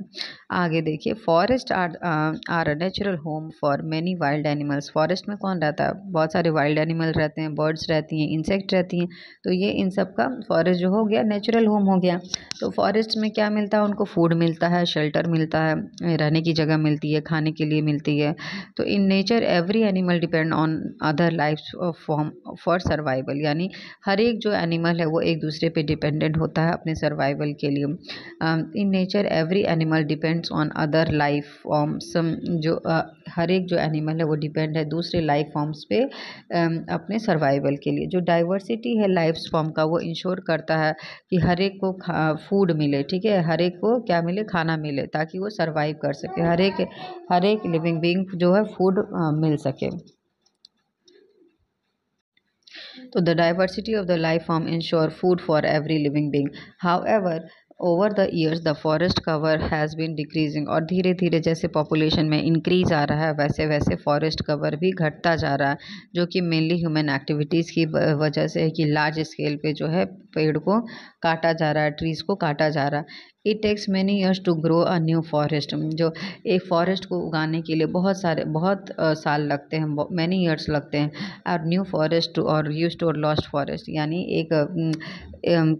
आगे देखिए, forest are a natural home for many wild animals. Forest में कौन रहता है, बहुत सारे वाइल्ड एनिमल रहते हैं, बर्ड्स रहती हैं, इंसेक्ट रहती हैं। तो ये इन सब का फॉरेस्ट जो हो गया नेचुरल होम हो गया। तो फॉरेस्ट में क्या मिलता है उनको, फूड मिलता है, शेल्टर मिलता है, रहने की जगह मिलती है, खाने के लिए मिलती है। तो in nature every animal depend on other life form for survival. यानी हर एक जो एनिमल है वो एक दूसरे पे डिपेंडेंट होता है अपने सर्वाइवल के लिए। In nature every animal depends on other life forms. जो हर एक जो एनिमल है वो डिपेंड है दूसरे लाइफ फॉर्म्स पे अपने सर्वाइवल के लिए। जो डाइवर्सिटी है लाइफ फॉर्म का वो इंश्योर करता है कि हर एक को फूड मिले, ठीक है, हर एक को क्या मिले, खाना मिले, ताकि वो सर्वाइव कर सके। हर एक लिविंग बीइंग जो है फूड मिल सके। So the diversity of the life form ensure food for every living being. However, over the years the forest cover has been decreasing. और धीरे धीरे जैसे पॉपुलेशन में इंक्रीज आ रहा है वैसे वैसे फॉरेस्ट कवर भी घटता जा रहा है, जो कि मेनली ह्यूमन एक्टिविटीज़ की वजह से है कि लार्ज स्केल पे जो है पेड़ को काटा जा रहा है, ट्रीज़ को काटा जा रहा है। It takes many years to grow a new forest. जो एक फॉरेस्ट को उगाने के लिए बहुत साल लगते हैं, मैनी ईयर्स लगते हैं। और न्यू फॉरेस्ट और रिस्टोर लॉस्ट फॉरेस्ट, यानी एक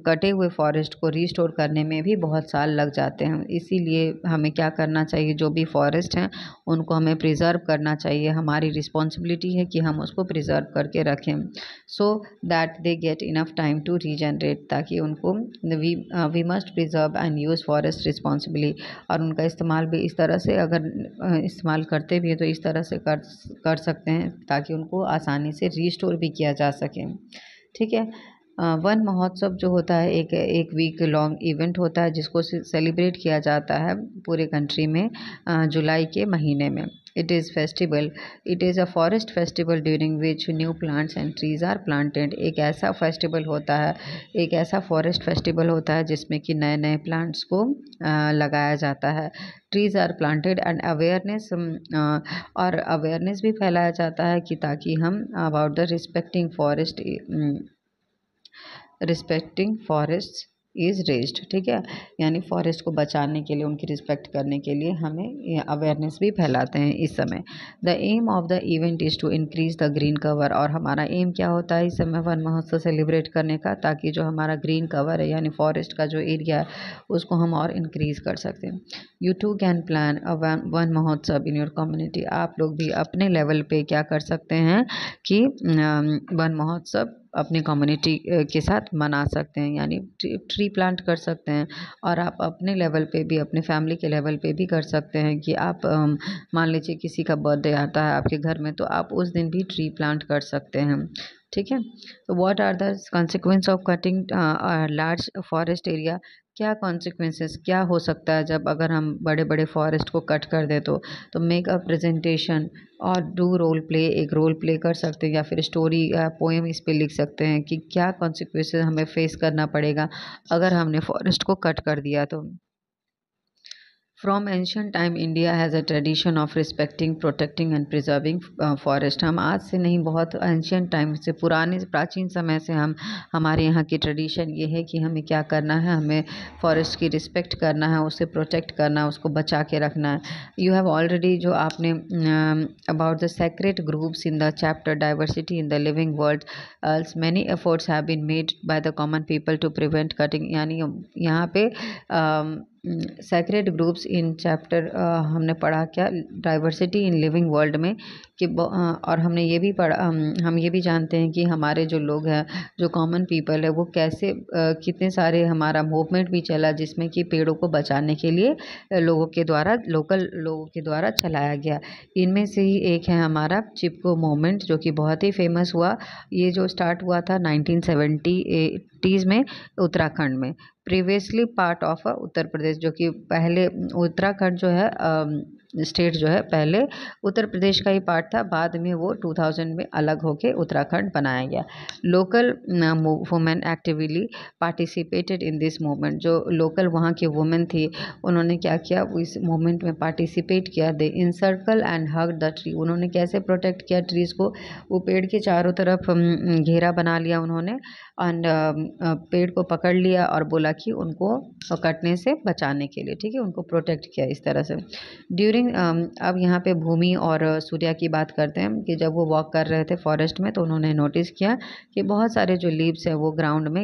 कटे हुए फॉरेस्ट को रिस्टोर करने में भी बहुत साल लग जाते हैं। इसीलिए हमें क्या करना चाहिए, जो भी फॉरेस्ट हैं उनको हमें प्रिजर्व करना चाहिए। हमारी रिस्पॉन्सिबिलिटी है कि हम उसको प्रिजर्व करके रखें, so that they get enough time to regenerate. ताकि उनको we must preserve and use forest responsibly. और उनका इस्तेमाल भी इस तरह से, अगर इस्तेमाल करते भी हैं तो इस तरह से कर सकते हैं ताकि उनको आसानी से रिस्टोर भी किया जा सके, ठीक है। वन महोत्सव जो होता है एक वीक लॉन्ग इवेंट होता है जिसको सेलिब्रेट किया जाता है पूरे कंट्री में जुलाई के महीने में. It is festival. It is a forest festival during which new plants and trees are planted. एक ऐसा फेस्टिवल होता है, एक ऐसा फॉरेस्ट फेस्टिवल होता है जिसमें कि नए नए प्लांट्स को लगाया जाता है. Trees are planted and awareness और अवेयरनेस भी फैलाया जाता है कि ताकि हम about the respecting forest is raised. ठीक है, यानी फॉरेस्ट को बचाने के लिए, उनकी रिस्पेक्ट करने के लिए हमें अवेयरनेस भी फैलाते हैं इस समय. The aim of the event is to increase the green cover. और हमारा एम क्या होता है इस समय वन महोत्सव सेलिब्रेट करने का, ताकि जो हमारा ग्रीन कवर है यानी फॉरेस्ट का जो एरिया है उसको हम और इंक्रीज कर सकते हैं. You too can plan a Van Mahotsav in your community. आप लोग भी अपने लेवल पे क्या कर सकते हैं कि वन महोत्सव अपनी कम्युनिटी के साथ मना सकते हैं, यानी ट्री प्लांट कर सकते हैं. और आप अपने लेवल पे भी, अपने फैमिली के लेवल पे भी कर सकते हैं कि आप मान लीजिए किसी का बर्थडे आता है आपके घर में, तो आप उस दिन भी ट्री प्लांट कर सकते हैं. ठीक है, तो what are the consequences of cutting large forest area. क्या कॉन्सिक्वेंसेस क्या हो सकता है जब अगर हम बड़े बड़े फॉरेस्ट को कट कर दे तो मेक अ प्रेजेंटेशन और डू रोल प्ले. एक रोल प्ले कर सकते हैं या फिर स्टोरी पोएम इस पे लिख सकते हैं कि क्या कॉन्सिक्वेंसेस हमें फेस करना पड़ेगा अगर हमने फॉरेस्ट को कट कर दिया तो. From ancient time, India has a tradition of respecting, protecting and preserving forest. हम आज से नहीं, बहुत ancient time से, पुराने प्राचीन समय से हम हमारे यहाँ की tradition ये है कि हमें क्या करना है, हमें forest की respect करना है, उसे protect करना है, उसको बचा के रखना है. You have already जो आपने about the sacred groups in the chapter diversity in the living world, many efforts have been made by the common people to prevent cutting. यानी यहाँ पे सैक्रेड ग्रुप्स इन चैप्टर हमने पढ़ा क्या, diversity in living world में कि और हमने ये भी पढ़ा, हम ये भी जानते हैं कि हमारे जो लोग हैं, जो कॉमन पीपल है, वो कैसे कितने सारे हमारा मूवमेंट भी चला जिसमें कि पेड़ों को बचाने के लिए लोगों के द्वारा, लोकल लोगों के द्वारा चलाया गया. इनमें से ही एक है हमारा चिपको मूवमेंट जो कि बहुत ही फेमस हुआ. ये जो स्टार्ट हुआ था 1970s में उत्तराखंड में, previously part of Uttar Pradesh, जो कि पहले उत्तराखंड जो है स्टेट जो है पहले उत्तर प्रदेश का ही पार्ट था, बाद में वो 2000 में अलग होके उत्तराखंड बनाया गया. Local women actively participated in this movement. जो लोकल वहाँ की वुमेन थी उन्होंने क्या किया, इस मूवमेंट में पार्टिसिपेट किया. They encircle and hug the tree. उन्होंने कैसे प्रोटेक्ट किया ट्रीज़ को, वो पेड़ के चारों तरफ घेरा बना लिया उन्होंने, एंड पेड़ को पकड़ लिया और बोला कि उनको कटने से बचाने के लिए, ठीक है, उनको प्रोटेक्ट किया इस तरह से. ड्यूरिंग अब यहाँ पे भूमि और सूर्या की बात करते हैं कि जब वो वॉक कर रहे थे फॉरेस्ट में तो उन्होंने नोटिस किया कि बहुत सारे जो लीव्स है वो ग्राउंड में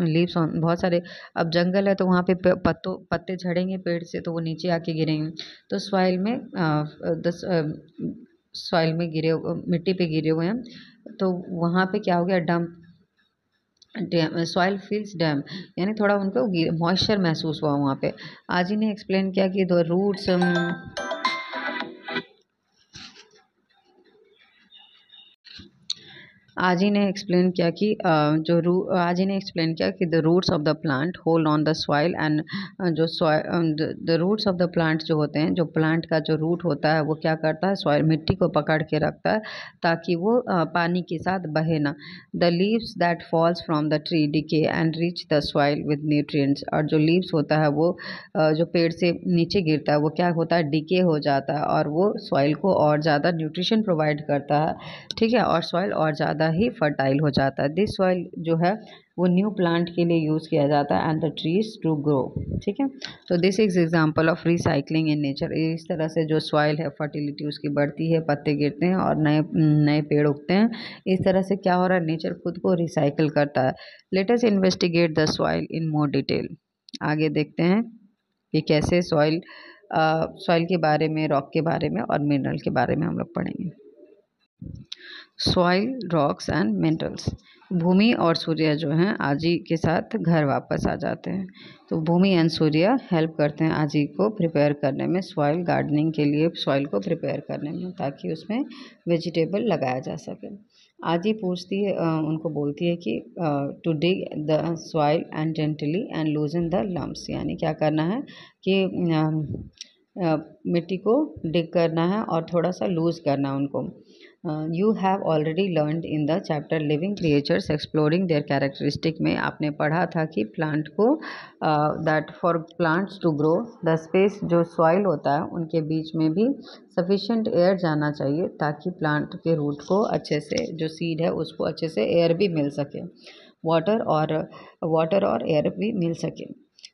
लीव्स बहुत सारे, अब जंगल है तो वहाँ पे पत्ते झड़ेंगे पेड़ से तो वो नीचे आके गिरेंगे. तो सॉइल में गिरे, मिट्टी पे गिरे हुए हैं, तो वहाँ पे क्या हो गया, डंप सॉइल फील्स डैम, यानी थोड़ा उनको मॉइस्चर महसूस हुआ वहाँ पे. आज ही ने एक्सप्लेन किया कि द रूट्स आज ही ने एक्सप्लेन किया कि आज ही ने एक्सप्लेन किया कि the roots of the plant hold on the soil and जो the roots of the plant जो होते हैं, जो प्लांट का जो रूट होता है वो क्या करता है, सॉइल मिट्टी को पकड़ के रखता है ताकि वो पानी के साथ बहे ना. The leaves that falls from the tree decay and reach the soil with nutrients. और जो लीव्स होता है वो जो पेड़ से नीचे गिरता है वो क्या होता है, डिके हो जाता है और वो सॉइल को और ज़्यादा न्यूट्रिशन प्रोवाइड करता है. ठीक है, और सॉइल और ज़्यादा ही फर्टाइल हो जाता है. दिस सॉइल जो है वो न्यू प्लांट के लिए यूज़ किया जाता है and the trees to grow. ठीक है, तो this is example of recycling in nature. इस तरह से जो सॉइल है फर्टिलिटी उसकी बढ़ती है, पत्ते गिरते हैं और नए नए पेड़ उगते हैं. इस तरह से क्या हो रहा है, नेचर खुद को रिसाइकिल करता है. Let us investigate the soil in more detail. आगे देखते हैं कि कैसे सॉइल के बारे में, रॉक के बारे में और मिनरल के बारे में हम लोग पढ़ेंगे. Soil, rocks and minerals. Bhumi और सूर्य जो हैं आजी के साथ घर वापस आ जाते हैं। तो भूमि एंड सूर्य हेल्प करते हैं आजी को प्रिपेयर करने में, सॉइल गार्डनिंग के लिए सॉइल को प्रिपेयर करने में, ताकि उसमें वेजिटेबल लगाया जा सके। आजी पूछती है, उनको बोलती है कि to dig the soil and gently and loosen the lumps, यानी क्या करना है कि मिट्टी को डिग करना है और थोड़ा सा लूज करना है उनको। You have already learned in the chapter living creatures exploring their characteristic में आपने पढ़ा था कि प्लांट को that for plants to grow the space, जो सॉइल होता है उनके बीच में भी सफिशेंट एयर जाना चाहिए, ताकि प्लांट के रूट को अच्छे से, जो सीड है उसको अच्छे से एयर भी मिल सके, वाटर और एयर भी मिल सके,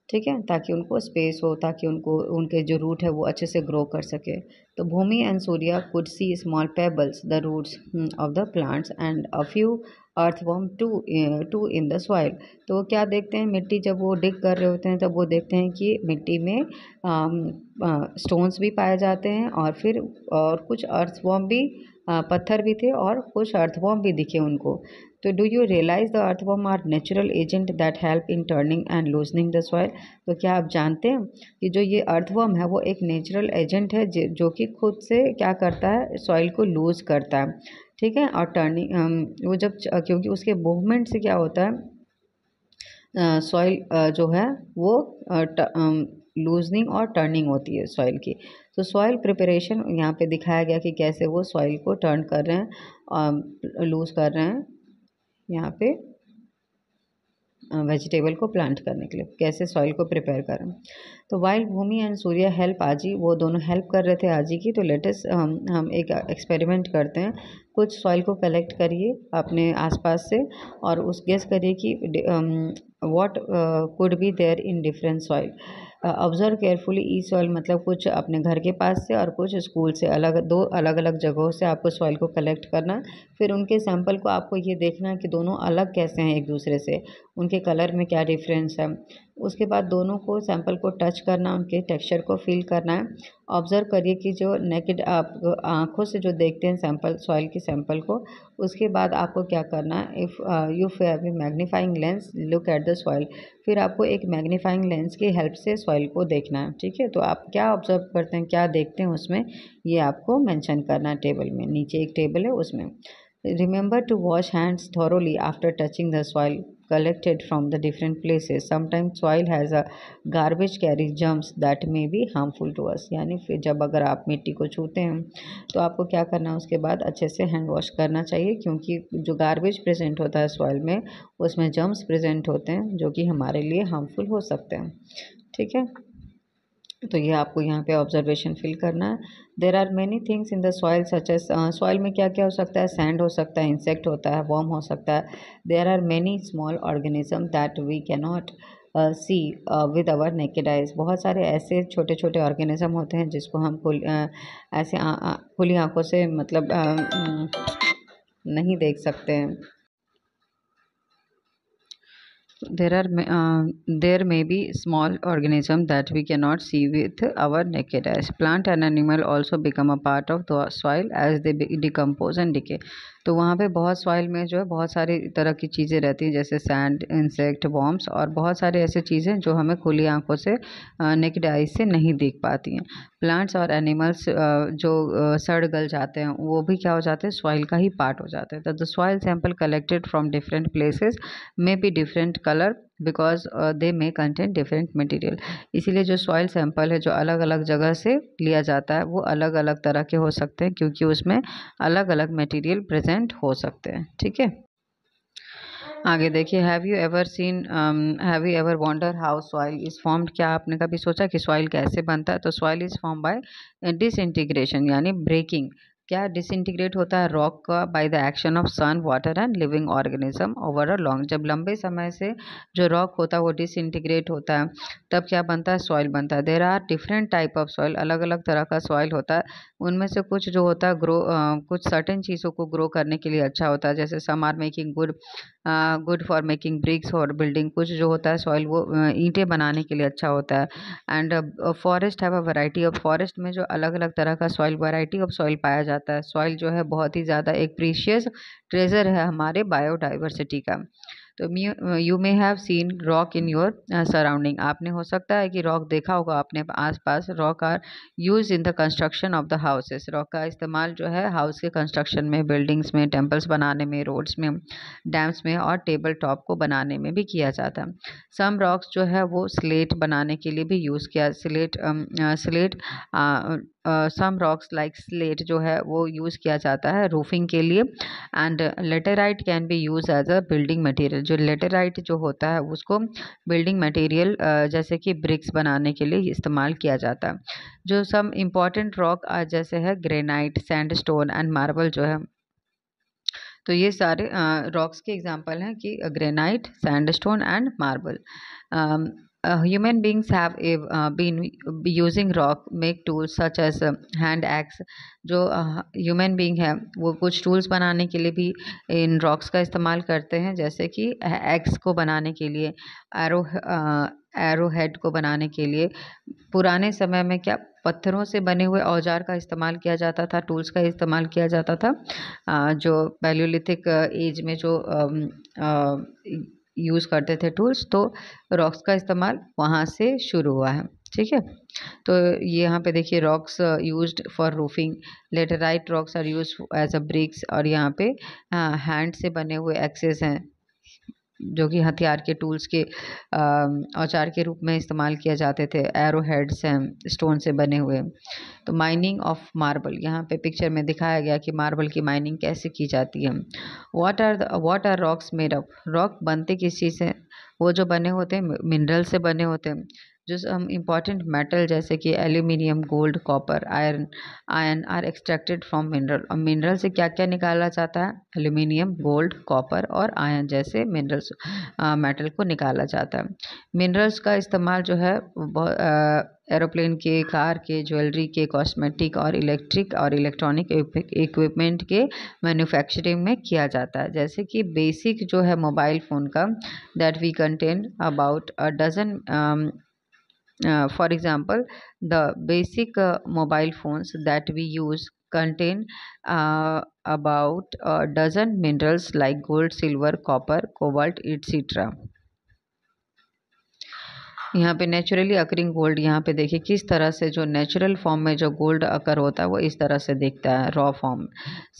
ठीक है, ताकि उनको स्पेस हो, ताकि उनको उनके जो रूट है वो अच्छे से ग्रो कर सके। तो Bhumi and Surya could see small pebbles the roots of the plants and a few earthworm too in the soil. तो वो क्या देखते हैं, मिट्टी जब वो डिग कर रहे होते हैं तब वो देखते हैं कि मिट्टी में स्टोन्स भी पाए जाते हैं, और फिर और कुछ अर्थवर्म भी, पत्थर भी थे और कुछ अर्थवर्म भी दिखे उनको। तो do you realise the earthworm are natural agent that help in turning and loosening the soil. तो क्या आप जानते हैं कि जो ये अर्थवर्म है वो एक नेचुरल एजेंट है जो कि खुद से क्या करता है, सॉइल को लूज करता है, ठीक है, और टर्निंग वो जब क्योंकि उसके मूवमेंट से क्या होता है, सॉइल जो है वो लूजनिंग और टर्निंग होती है सॉइल की। तो सॉइल प्रिपरेशन यहाँ पे दिखाया गया कि कैसे वो सॉइल को टर्न कर रहे हैं, लूज कर रहे हैं यहाँ पे वेजिटेबल को प्लांट करने के लिए, कैसे सॉइल को प्रिपेयर करें। तो while Bhoomi and Surya help Aaji, वो दोनों हेल्प कर रहे थे आजी की। तो लेटेस्ट हम एक एक्सपेरिमेंट करते हैं। कुछ सॉइल को कलेक्ट करिए अपने आसपास से और उस गेस करिए कि what could be there in different soil. Observe carefully the soil, मतलब कुछ अपने घर के पास से और कुछ स्कूल से, दो अलग अलग जगहों से आपको सॉइल को कलेक्ट करना है। फिर उनके सैंपल को आपको ये देखना है कि दोनों अलग कैसे हैं एक दूसरे से, उनके कलर में क्या डिफरेंस है। उसके बाद दोनों को सैंपल को टच करना, उनके टेक्सचर को फील करना है। ऑब्जर्व करिए कि जो नेकेड आप आँखों से जो देखते हैं सैंपल, सॉइल की सैंपल को, उसके बाद आपको क्या करना है, if you have a magnifying lens look at the soil. फिर आपको एक मैग्नीफाइंग लेंस की हेल्प से सॉइल को देखना है, ठीक है। तो आप क्या ऑब्जर्व करते हैं, क्या देखते हैं उसमें, ये आपको मेंशन करना है टेबल में। नीचे एक टेबल है उसमें। Remember to wash hands thoroughly after touching the soil collected from the different places. Sometimes soil has a garbage carries germs that may be harmful to us. यानी फिर जब अगर आप मिट्टी को छूते हैं तो आपको क्या करना है, उसके बाद अच्छे से हैंड वॉश करना चाहिए, क्योंकि जो गार्बेज प्रेजेंट होता है सॉइल में उसमें जर्म्स प्रेजेंट होते हैं जो कि हमारे लिए हार्मफुल हो सकते हैं, ठीक है। तो ये आपको यहाँ पे ऑब्जर्वेशन फिल करना है। There are many things in the soil such as, soil में क्या क्या हो सकता है, सैंड हो सकता है, इंसेक्ट होता है, वर्म हो सकता है। There are many small organism that we cannot see with our naked eyes. बहुत सारे ऐसे छोटे छोटे ऑर्गेनिज्म होते हैं जिसको हम ऐसे खुली आंखों से मतलब नहीं देख सकते हैं। There may be small organisms that we cannot see with our naked eyes. Plant and animal also become a part of the soil as they decompose and decay. तो वहाँ पे बहुत सॉइल में जो है बहुत सारी तरह की चीज़ें रहती हैं, जैसे सैंड, इंसेक्ट, वॉर्म्स और बहुत सारे ऐसे चीज़ें जो हमें खुली आंखों से नेकेड आइज से नहीं देख पाती हैं। प्लांट्स और एनिमल्स जो सड़ गल जाते हैं वो भी क्या हो जाते हैं, सॉइल का ही पार्ट हो जाते हैं। तो the soil sample collected from different places may be different colour because they may contain different material. इसीलिए जो सॉइल सैंपल है जो अलग अलग जगह से लिया जाता है वो अलग अलग तरह के हो सकते हैं, क्योंकि उसमें अलग अलग मटेरियल प्रेजेंट हो सकते हैं, ठीक है। आगे देखिए, have you ever wonder how soil is formed. क्या आपने कभी सोचा कि सॉइल कैसे बनता है। तो soil is form by disintegration, यानी ब्रेकिंग। क्या डिसइंटीग्रेट होता है रॉक का, by the action of sun, water and living organism over a long. जब लंबे समय से जो रॉक होता है वो डिसइंटीग्रेट होता है तब क्या बनता है, सॉइल बनता है। There are different type of soil, अलग अलग तरह का सॉइल होता है। उनमें से कुछ जो होता है कुछ सर्टेन चीज़ों को ग्रो करने के लिए अच्छा होता है, जैसे some are making good good for making bricks और बिल्डिंग। कुछ जो होता है सॉइल वो ईंटें बनाने के लिए अच्छा होता है। And forest have a variety of, forest में जो अलग अलग तरह का सॉइल, वैरायटी ऑफ सॉइल पाया जाता है। सॉइल जो है बहुत ही ज़्यादा एक प्रीशियस ट्रेजर है हमारे बायोडाइवर्सिटी का। तो you may have seen rock in your surrounding, आपने हो सकता है कि रॉक देखा होगा अपने आसपास। Rock are use in the construction of the houses, rock का इस्तेमाल जो है हाउस के कंस्ट्रक्शन में, बिल्डिंग्स में, टेम्पल्स बनाने में, रोड्स में, डैम्स में और टेबल टॉप को बनाने में भी किया जाता है। सम रॉक्स जो है वो स्लेट बनाने के लिए भी यूज़ किया, स्लेट सम रॉक्स लाइक स्लेट जो है वो यूज़ किया जाता है रूफिंग के लिए। And laterite can be use as a building material, जो लेटेराइट जो होता है उसको बिल्डिंग मटेरियल जैसे कि ब्रिक्स बनाने के लिए इस्तेमाल किया जाता है। जो सम इम्पॉर्टेंट रॉक जैसे है ग्रेनाइट, सैंडस्टोन एंड मार्बल जो है, तो ये सारे रॉक्स के एग्जांपल हैं कि granite, sandstone and marble. Human beings have been using rock make tools such as hand axe, जो ह्यूमन बीइंग है वो कुछ टूल्स बनाने के लिए भी इन रॉक्स का इस्तेमाल करते हैं, जैसे कि एक्स को बनाने के लिए, एरो एरो हेड को बनाने के लिए। पुराने समय में क्या पत्थरों से बने हुए औजार का इस्तेमाल किया जाता था, टूल्स का इस्तेमाल किया जाता था। जो पैलियोलिथिक एज में जो यूज़ करते थे टूल्स, तो रॉक्स का इस्तेमाल वहाँ से शुरू हुआ है। ठीक है, तो ये यहाँ पे देखिए rocks used for roofing, laterite rocks are use as a bricks, और यहाँ पे हैंड से बने हुए एक्सेस हैं जो कि हथियार के टूल्स के औजार के रूप में इस्तेमाल किए जाते थे। एरो हेड्स हैं स्टोन से बने हुए। तो माइनिंग ऑफ मार्बल, यहाँ पे पिक्चर में दिखाया गया कि मार्बल की माइनिंग कैसे की जाती है। What are rocks made of, rock बनते किस चीज़ से, वो जो बने होते हैं मिनरल से बने होते हैं। जो हम इम्पॉर्टेंट मेटल जैसे कि aluminium, gold, copper, iron iron are extracted from mineral, और मिनरल से क्या क्या निकाला जाता है, एल्यूमिनियम, गोल्ड, कॉपर और आयरन जैसे मिनरल्स मेटल को निकाला जाता है। मिनरल्स का इस्तेमाल जो है एरोप्लेन के, कार के, ज्वेलरी के, कॉस्मेटिक और इलेक्ट्रिक और इलेक्ट्रॉनिक इक्विपमेंट के मैन्युफैक्चरिंग में किया जाता है। जैसे कि बेसिक जो है मोबाइल फ़ोन का, that we contain about a dozen, for example, the basic mobile phones that we use contain about a dozen minerals like gold, silver, copper, cobalt, etc. यहाँ पे नेचुरली अकरिंग गोल्ड, यहाँ पे देखिए किस तरह से जो नेचुरल फॉर्म में जो गोल्ड अकर होता है वो इस तरह से दिखता है raw form.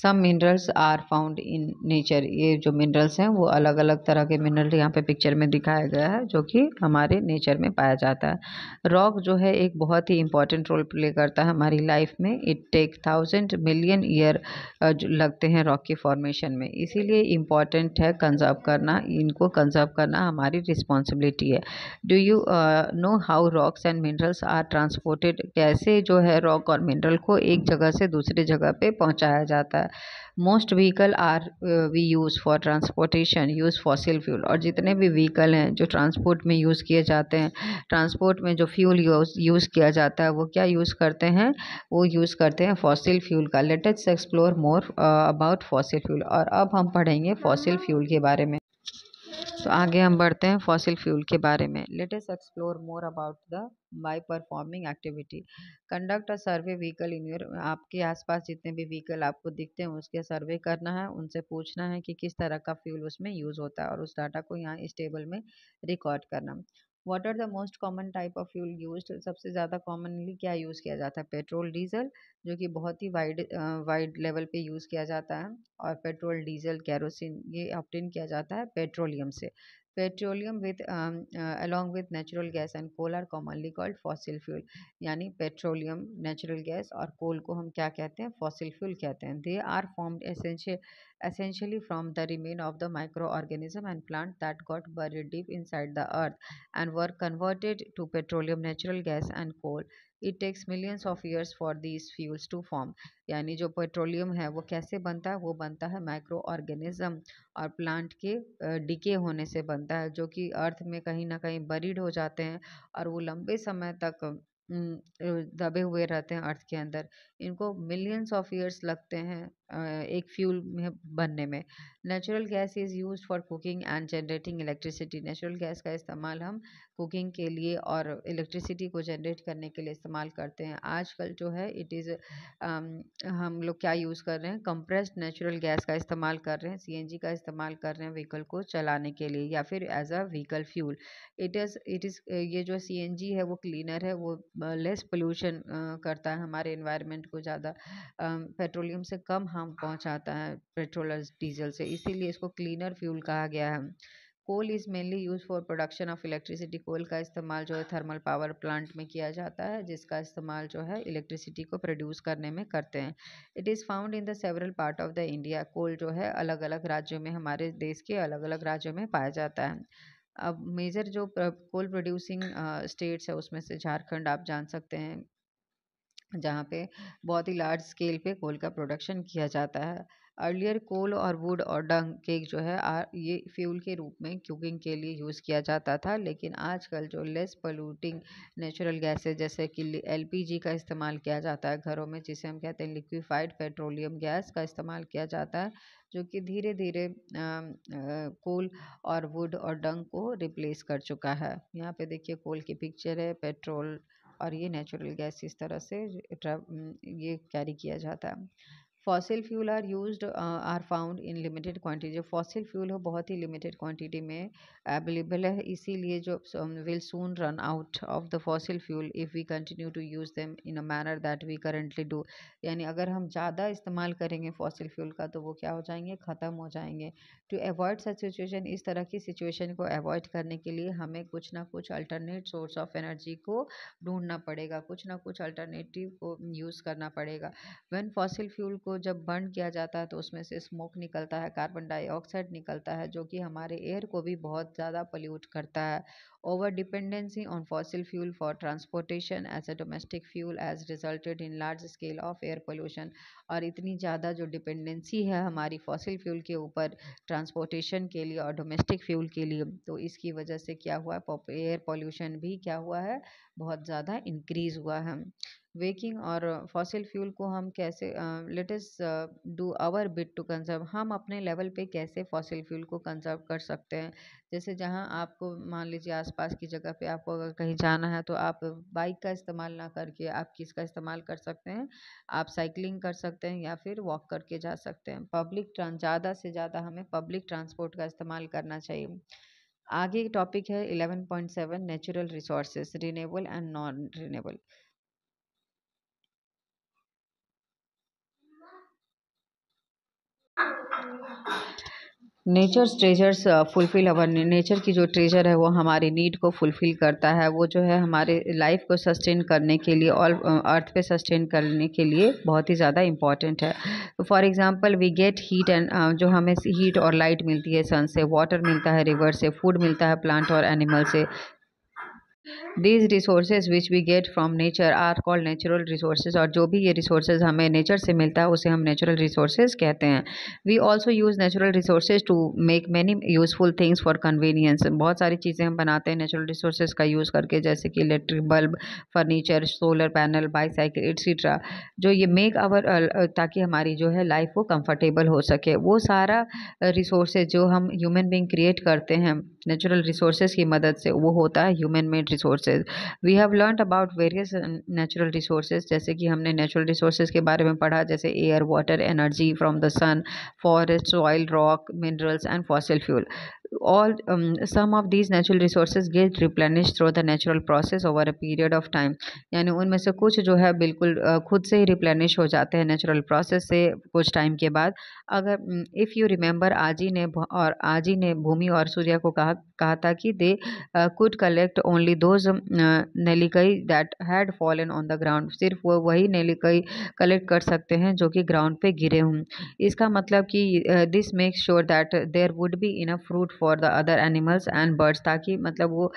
Some minerals are found in nature, ये जो मिनरल्स हैं वो अलग अलग तरह के मिनरल यहाँ पे पिक्चर में दिखाया गया है जो कि हमारे नेचर में पाया जाता है। रॉक जो है एक बहुत ही इंपॉर्टेंट रोल प्ले करता है हमारी लाइफ में। इट टेक 1000 मिलियन ईयर लगते हैं रॉक की फॉर्मेशन में, इसीलिए इम्पॉर्टेंट है कंजर्व करना, इनको कंजर्व करना हमारी रिस्पॉन्सिबिलिटी है। Do you know how rocks and minerals are transported, कैसे जो है रॉक और मिनरल को एक जगह से दूसरी जगह पे पहुंचाया जाता है। Most vehicle are we use for transportation use fossil fuel, और जितने भी व्हीकल हैं जो ट्रांसपोर्ट में यूज़ किए जाते हैं, ट्रांसपोर्ट में जो फ्यूल यूज़ किया जाता है वो क्या यूज़ करते हैं, वो यूज़ करते हैं फॉसिल फ्यूल का। Late us explore more about fossil fuel, और अब हम पढ़ेंगे फॉसिल फ्यूल के बारे में। तो आगे हम बढ़ते हैं फॉसिल फ्यूल के बारे में। Late us explore more about the by performing activity, conduct a survey vehicle in your, आपके आसपास जितने भी व्हीकल आपको दिखते हैं उसके सर्वे करना है, उनसे पूछना है कि किस तरह का फ्यूल उसमें यूज़ होता है और उस डाटा को यहाँ इस टेबल में रिकॉर्ड करना। What are the most common type of fuel used, सबसे ज़्यादा कॉमनली क्या यूज़ किया जाता है, पेट्रोल, डीजल, जो कि बहुत ही वाइड लेवल पे यूज़ किया जाता है, और पेट्रोल, डीजल, केरोसिन ये ऑब्टेन किया जाता है पेट्रोलियम से। Petroleum with along with natural gas and coal are commonly called fossil fuel, यानी पेट्रोलियम, नेचुरल गैस और कोल को हम क्या कहते हैं, फॉसिल फ्यूल कहते हैं। They are formed essentially from the remain of the microorganism and plant that got buried deep inside the earth and were converted to petroleum, natural gas and coal. It takes millions of years for these fuels to form, यानी जो petroleum है वो कैसे बनता है, वो बनता है माइक्रो ऑर्गेनिज्म और प्लांट के डिके होने से बनता है, जो कि अर्थ में कहीं ना कहीं बरीड हो जाते हैं और वो लंबे समय तक दबे हुए रहते हैं अर्थ के अंदर। इनको मिलियंस ऑफ ईयर्स लगते हैं एक फ्यूल में बनने में। Natural gas is used for cooking and generating electricity. Natural gas का इस्तेमाल हम कुकिंग के लिए और इलेक्ट्रिसिटी को जनरेट करने के लिए इस्तेमाल करते हैं। आजकल जो है इट इज़ हम लोग क्या यूज़ कर रहे हैं, कंप्रेस्ड नेचुरल गैस का इस्तेमाल कर रहे हैं, सीएनजी का इस्तेमाल कर रहे हैं व्हीकल को चलाने के लिए या फिर as a vehicle fuel. It is ये जो सीएनजी है वो क्लीनर है, वो लेस पोल्यूशन करता है हमारे एनवायरनमेंट को, ज़्यादा पेट्रोलियम से कम हार्म पहुंचाता है पेट्रोल और डीजल से, इसीलिए इसको क्लीनर फ्यूल कहा गया है। Coal is mainly use for production of electricity. Coal का इस्तेमाल जो है थर्मल पावर प्लांट में किया जाता है, जिसका इस्तेमाल जो है इलेक्ट्रिसिटी को प्रोड्यूस करने में करते हैं। It is found in the several part of the India. Coal जो है अलग अलग राज्यों में, हमारे देश के अलग अलग राज्यों में पाया जाता है। अब मेजर जो कोल प्रोड्यूसिंग स्टेट्स है उसमें से झारखंड आप जान सकते हैं, जहाँ पे बहुत ही लार्ज स्केल पे कोल का प्रोडक्शन किया जाता है। अर्लियर कोल और वुड और डंग केक जो है ये फ्यूल के रूप में कुकिंग के लिए यूज़ किया जाता था, लेकिन आजकल जो लेस पोल्यूटिंग नेचुरल गैसेज जैसे कि एलपीजी का इस्तेमाल किया जाता है घरों में, जिसे हम कहते हैं लिक्विफाइड पेट्रोलियम गैस का इस्तेमाल किया जाता है, जो कि धीरे धीरे कोल और वुड और डंग को रिप्लेस कर चुका है। यहाँ पे देखिए कोल की पिक्चर है, पेट्रोल और ये नेचुरल गैस इस तरह से ये कैरी किया जाता है। Fossil fuel are used are found in limited quantity. जो फॉसिल फ्यूल है बहुत ही लिमिटेड क्वांटिटी में अवेलेबल है, इसीलिए जो will soon run out of the fossil fuel if we continue to use them in a manner that we currently do. यानी अगर हम ज़्यादा इस्तेमाल करेंगे फॉसिल फ्यूल का तो वो क्या हो जाएंगे, ख़त्म हो जाएंगे। टू अवॉइड सच सिचुएशन, इस तरह की सिचुएशन को अवॉइड करने के लिए हमें कुछ ना कुछ अल्टरनेट सोर्स ऑफ एनर्जी को ढूंढना पड़ेगा, कुछ ना कुछ अल्टरनेटिव को यूज़ करना पड़ेगा। व्हेन फॉसिल फ्यूल को जब बर्न किया जाता है तो उसमें से स्मोक निकलता है, कार्बन डाइऑक्साइड निकलता है, जो कि हमारे एयर को भी बहुत ज़्यादा पोल्यूट करता है। Over dependency on fossil fuel for transportation as a domestic fuel as resulted in large scale of air pollution. और इतनी ज़्यादा जो डिपेंडेंसी है हमारी फॉसिल फ्यूल के ऊपर ट्रांसपोर्टेशन के लिए और डोमेस्टिक फ्यूल के लिए, तो इसकी वजह से क्या हुआ है, एयर पोल्यूशन भी क्या हुआ है, बहुत ज़्यादा इंक्रीज हुआ है। वेकिंग और फॉसिल फ्यूल को हम कैसे, let us do our bit to conserve, हम अपने लेवल पे कैसे फॉसिल फ्यूल को कंजर्व कर सकते हैं। जैसे जहां आपको मान लीजिए आसपास की जगह पे आपको अगर कहीं जाना है तो आप बाइक का इस्तेमाल ना करके आप किसका इस्तेमाल कर सकते हैं, आप साइकिलिंग कर सकते हैं या फिर वॉक करके जा सकते हैं। ज़्यादा से ज़्यादा हमें पब्लिक ट्रांसपोर्ट का इस्तेमाल करना चाहिए। आगे टॉपिक है 11.7 natural resources, renewable and non renewable. Nature treasures fulfil our, nature की जो ट्रेजर है वो हमारी नीड को फुलफिल करता है, वो जो है हमारे लाइफ को सस्टेन करने के लिए और अर्थ पे सस्टेन करने के लिए बहुत ही ज़्यादा इम्पॉर्टेंट है। For example we get heat and, जो हमें हीट और लाइट मिलती है सन से, वाटर मिलता है रिवर से, फूड मिलता है प्लांट और एनिमल से। These resources which we get from nature are called natural resources. और जो भी ये रिसोर्सेज हमें नेचर से मिलता है उसे हम नेचुरल रिसोर्सेज कहते हैं। We also use natural resources to make many useful things for convenience. बहुत सारी चीज़ें हम बनाते हैं नेचुरल रिसोर्सेज का यूज़ करके, जैसे कि electric bulb, furniture, solar panel, bicycle etcetera. जो ये मेक आवर, ताकि हमारी जो है लाइफ वो कंफर्टेबल हो सके, वो सारा रिसोर्सेज जो हम ह्यूमन बींग क्रिएट करते हैं नेचुरल रिसोर्सेज की मदद से, वो होता है human made resources. We have learned about various natural resources, जैसे कि हमने नेचुरल रिसोर्सेज के बारे में पढ़ा, जैसे air, water, energy from the sun, forest, soil, rock, minerals and fossil fuel. All some of these natural resources get replenished through the natural process over a period of time। यानी उनमें से कुछ जो है बिल्कुल खुद से ही रिप्लेनिश हो जाते हैं नेचुरल प्रोसेस से कुछ टाइम के बाद। अगर इफ़ यू रिमेंबर, आज ही ने भूमि और सूर्य को कहा था कि they could collect only those nellikai that had fallen on the ground. सिर्फ वो वही नेलिकई कलेक्ट कर सकते हैं जो कि ग्राउंड पे गिरे हों। इसका मतलब कि this makes sure that there would be enough fruit for the other animals and birds, ताकि मतलब वो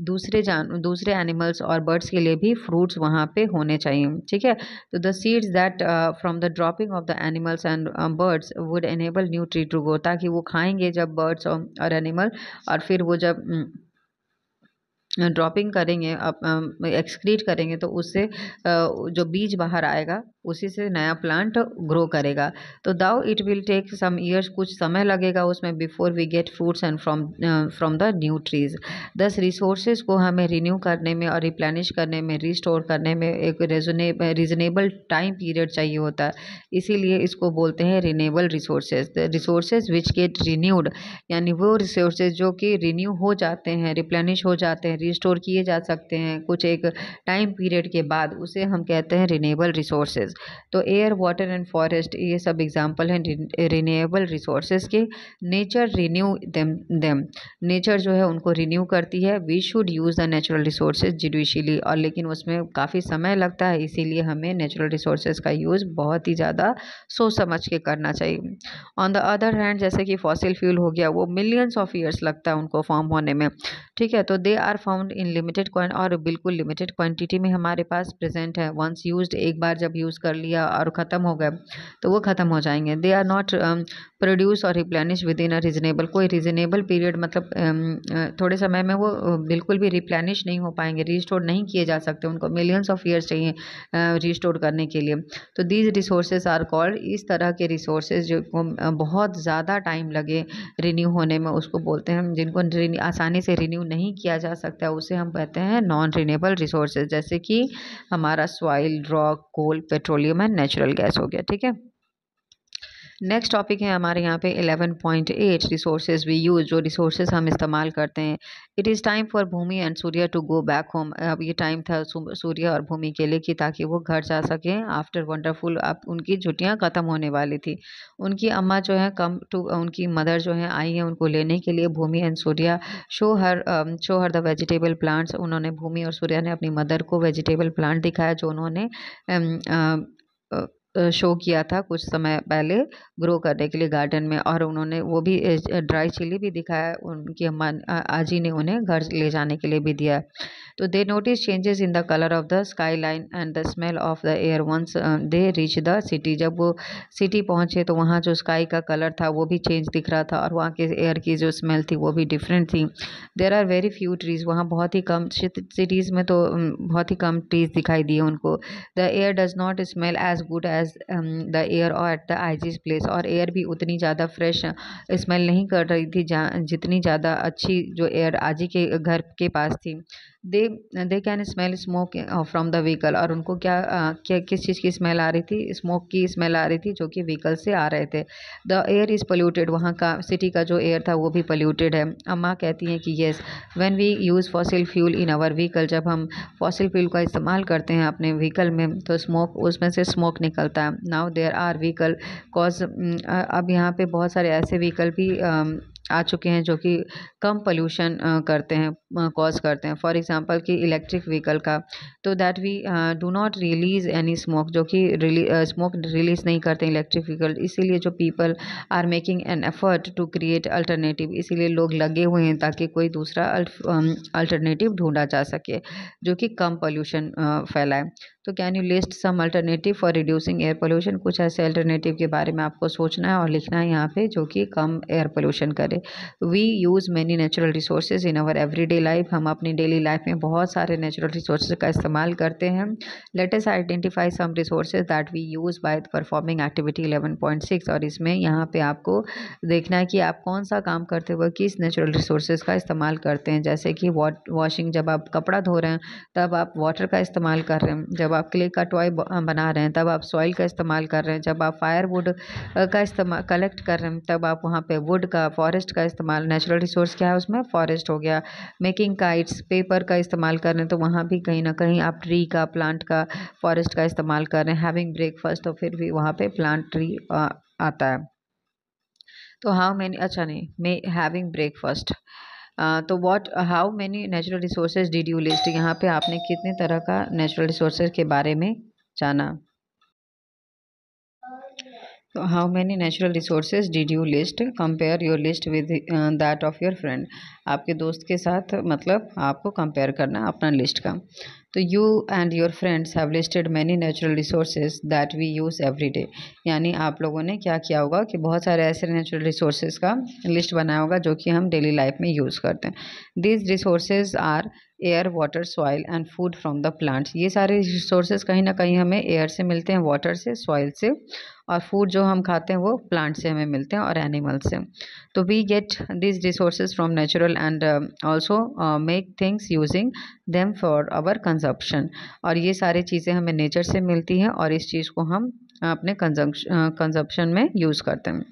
दूसरे एनिमल्स और बर्ड्स के लिए भी फ्रूट्स वहाँ पे होने चाहिए। ठीक है, तो the seeds that from the dropping of the animals and birds would enable new tree to grow, ताकि वो खाएंगे जब बर्ड्स और एनिमल, और फिर वो जब ड्रॉपिंग करेंगे, एक्सक्रीट करेंगे, तो उससे जो बीज बाहर आएगा उसी से नया प्लांट ग्रो करेगा। तो though it will take some years, कुछ समय लगेगा उसमें, before we get fruits and from the new trees. 10 resources को हमें रिन्यू करने में और रिप्लेनिश करने में, रिस्टोर करने में एक रीजनेबल टाइम पीरियड चाहिए होता है, इसीलिए इसको बोलते हैं renewable resources. Resources which get renewed, यानी वो रिसोर्सेज जो कि रिन्यू हो जाते हैं, रिप्लेनिश हो जाते हैं, रिस्टोर किए जा सकते हैं कुछ एक टाइम पीरियड के बाद, उसे हम कहते हैं रिन्यूएबल रिसोर्सेज। तो एयर, वाटर एंड फॉरेस्ट ये सब एग्जाम्पल हैं रिन्यूएबल रिसोर्सेज के। नेचर रिन्यू देम, नेचर जो है उनको रिन्यू करती है। We should use the natural resources judiciously, और लेकिन उसमें काफ़ी समय लगता है, इसीलिए हमें नेचुरल रिसोर्सेज का यूज़ बहुत ही ज़्यादा सोच समझ के करना चाहिए। ऑन द अदर हैंड जैसे कि फॉसिल फ्यूल हो गया, वो मिलियंस ऑफ ईयर्स लगता है उनको फॉर्म होने में, ठीक है। तो they are found in limited और बिल्कुल लिमिटेड क्वांटिटी में हमारे पास प्रेजेंट है। वंस यूज्ड, एक बार जब यूज़ कर लिया और ख़त्म हो गए तो वो ख़त्म हो जाएंगे। दे आर नॉट प्रोड्यूस और replenish with in a reasonable, कोई रीजनेबल पीरियड, मतलब थोड़े समय में वो बिल्कुल भी रिप्लेनिश नहीं हो पाएंगे, रिस्टोर नहीं किए जा सकते, उनको मिलियंस ऑफ ईयर्स चाहिए रिस्टोर करने के लिए। तो दीज रिसोर्सेज आर कॉल्ड, इस तरह के रिसोर्सेज जो बहुत ज़्यादा टाइम लगे रिन्यू होने में, उसको बोलते हैं, जिनको आसानी से रिन्यू नहीं किया जा सकता उसे हम कहते हैं नॉन रिन्यूएबल रिसोर्सेज, जैसे कि हमारा soil, rock, coal, petroleum and natural gas हो गया, ठीक है। नेक्स्ट टॉपिक है हमारे यहाँ पे 11.8 रिसोर्सेज वी यूज, जो रिसोर्सेज हम इस्तेमाल करते हैं। It is time for Bhoomi and Surya to go back home, अब ये टाइम था सूर्य और भूमि के लिए कि ताकि वो घर जा सकें आफ्टर वंडरफुल, अब उनकी छुट्टियाँ ख़त्म होने वाली थी। उनकी अम्मा जो है उनकी मदर जो है आई हैं उनको लेने के लिए, Bhumi and Surya. Show her the vegetable plants, उन्होंने भूमि और सूर्य ने अपनी मदर को वेजिटेबल प्लांट दिखाया जो उन्होंने शो किया था कुछ समय पहले ग्रो करने के लिए गार्डन में, और उन्होंने वो भी ड्राई चिली भी दिखाया, उनकी अम्मा आजी ने उन्हें घर ले जाने के लिए भी दिया। तो they notice changes in the colour of the skyline and the smell of the air once they reach the city, जब वो सिटी पहुंचे तो वहाँ जो स्काई का कलर था वो भी चेंज दिख रहा था, और वहाँ के एयर की जो स्मेल थी वो भी डिफरेंट थी। There are very few trees, वहाँ बहुत ही कम, सिटीज़ में तो बहुत ही कम ट्रीज दिखाई दिए उनको। The air does not smell as good as the air और एट द आईजीज प्लेस, और एयर भी उतनी ज़्यादा फ्रेश स्मेल नहीं कर रही थी जितनी ज़्यादा अच्छी जो एयर आजी के घर के पास थी। They can smell smoke from the vehicle, और उनको क्या किस चीज़ की स्मेल आ रही थी, स्मोक की स्मेल आ रही थी जो कि व्हीकल से आ रहे थे। द एयर इज़ पोल्यूटेड, वहाँ का सिटी का जो एयर था वो भी पोल्यूटेड है। अम्मा कहती हैं कि yes, when we use fossil fuel in our vehicle, जब हम फॉसिल फ्यूल का इस्तेमाल करते हैं अपने व्हीकल में तो स्मोक, उसमें से स्मोक निकलता है। Now there are vehicle cause, अब यहाँ पे बहुत सारे ऐसे व्हीकल भी आ चुके हैं जो कि कम पोल्यूशन करते हैं, कॉज करते हैं। फॉर एग्जांपल कि इलेक्ट्रिक व्हीकल का, तो that we do not release any smoke, जो कि स्मोक रिलीज नहीं करते इलेक्ट्रिक व्हीकल, इसीलिए जो people are making an effort to create alternative, इसीलिए लोग लगे हुए हैं ताकि कोई दूसरा अल्टरनेटिव ढूंढा जा सके जो कि कम पोल्यूशन फैलाए। तो can you list some alternative for reducing air pollution, कुछ ऐसे अल्टरनेटिव के बारे में आपको सोचना है और लिखना है यहाँ पे जो कि कम एयर पोल्यूशन करे। We use many natural resources in our everyday life, हम अपनी डेली लाइफ में बहुत सारे नेचुरल रिसोर्सेज का इस्तेमाल करते हैं। Let us identify some resources that we use by performing activity 11.6, और इसमें यहाँ पे आपको देखना है कि आप कौन सा काम करते हुए किस नेचुरल रिसोर्सेज का इस्तेमाल करते हैं। जैसे कि वॉशिंग, जब आप कपड़ा धो रहे हैं तब आप वाटर का इस्तेमाल कर रहे हैं, जब आप क्ले का टॉय बना रहे हैं तब आप सॉइल का इस्तेमाल कर रहे हैं, जब आप फायरवुड का इस्तेमाल कलेक्ट कर रहे हैं तब आप वहाँ पे वुड का, फॉरेस्ट का इस्तेमाल, नेचुरल रिसोर्स क्या है उसमें, फॉरेस्ट हो गया। मेकिंग काइट्स, पेपर का इस्तेमाल कर रहे हैं तो वहाँ भी कहीं ना कहीं आप ट्री का, प्लांट का, फॉरेस्ट का इस्तेमाल कर रहे हैं। हैविंग ब्रेकफास्ट, तो फिर भी वहाँ पे प्लांट ट्री आता है। तो हाउ मैनी, अच्छा नहीं, मे हैविंग ब्रेकफास्ट, तो how many natural resources did you list, यहाँ पे आपने कितने तरह का नेचुरल रिसोर्सेज के बारे में जाना। तो how many natural resources did you list, compare your list with that of your friend. आपके दोस्त के साथ मतलब आपको कंपेयर करना है अपना लिस्ट का। तो you and your friends have listed many natural resources that we use every day. यानी आप लोगों ने क्या किया होगा कि बहुत सारे ऐसे नेचुरल रिसोर्सेज का लिस्ट बनाया होगा जो कि हम डेली लाइफ में यूज़ करते हैं। These resources are air, water, soil and food from the plants. ये सारे रिसोर्सेज कहीं ना कहीं हमें एयर से मिलते हैं, वाटर से, सॉइल से, और फूड जो हम खाते हैं वो प्लांट से हमें मिलते हैं और एनिमल से। तो we get this resources from natural and also make things using them for our consumption. और ये सारी चीज़ें हमें नेचर से मिलती हैं और इस चीज़ को हम अपने कंजप्शन में यूज़ करते हैं,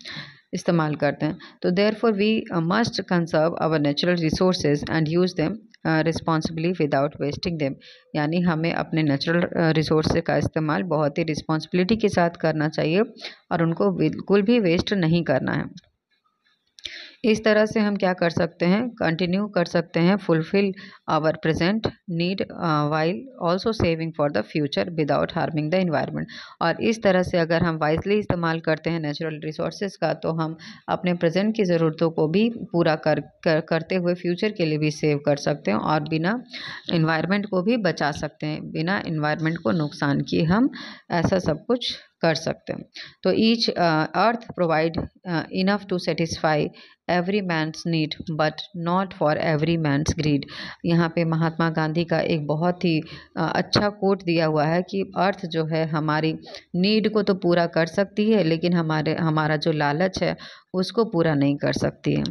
इस्तेमाल करते हैं। तो therefore we must conserve our natural resources and use them responsibly without wasting them. यानी हमें अपने नेचुरल रिसोर्स का इस्तेमाल बहुत ही रिस्पॉन्सिबिलिटी के साथ करना चाहिए और उनको बिल्कुल भी वेस्ट नहीं करना है। इस तरह से हम क्या कर सकते हैं, कंटिन्यू कर सकते हैं, fulfil our present need while also saving for the future without harming the environment. और इस तरह से अगर हम वाइजली इस्तेमाल करते हैं नेचुरल रिसोर्सेज का तो हम अपने प्रेजेंट की ज़रूरतों को भी पूरा करते हुए फ्यूचर के लिए भी सेव कर सकते हैं और बिना इन्वायरमेंट को भी बचा सकते हैं। बिना इन्वायरमेंट को नुकसान किए हम ऐसा सब कुछ कर सकते हैं। तो each earth provide enough to satisfy every man's need but not for every man's greed. यहाँ पे महात्मा गांधी का एक बहुत ही अच्छा कोट दिया हुआ है कि अर्थ जो है हमारी नीड को तो पूरा कर सकती है लेकिन हमारा जो लालच है उसको पूरा नहीं कर सकती है।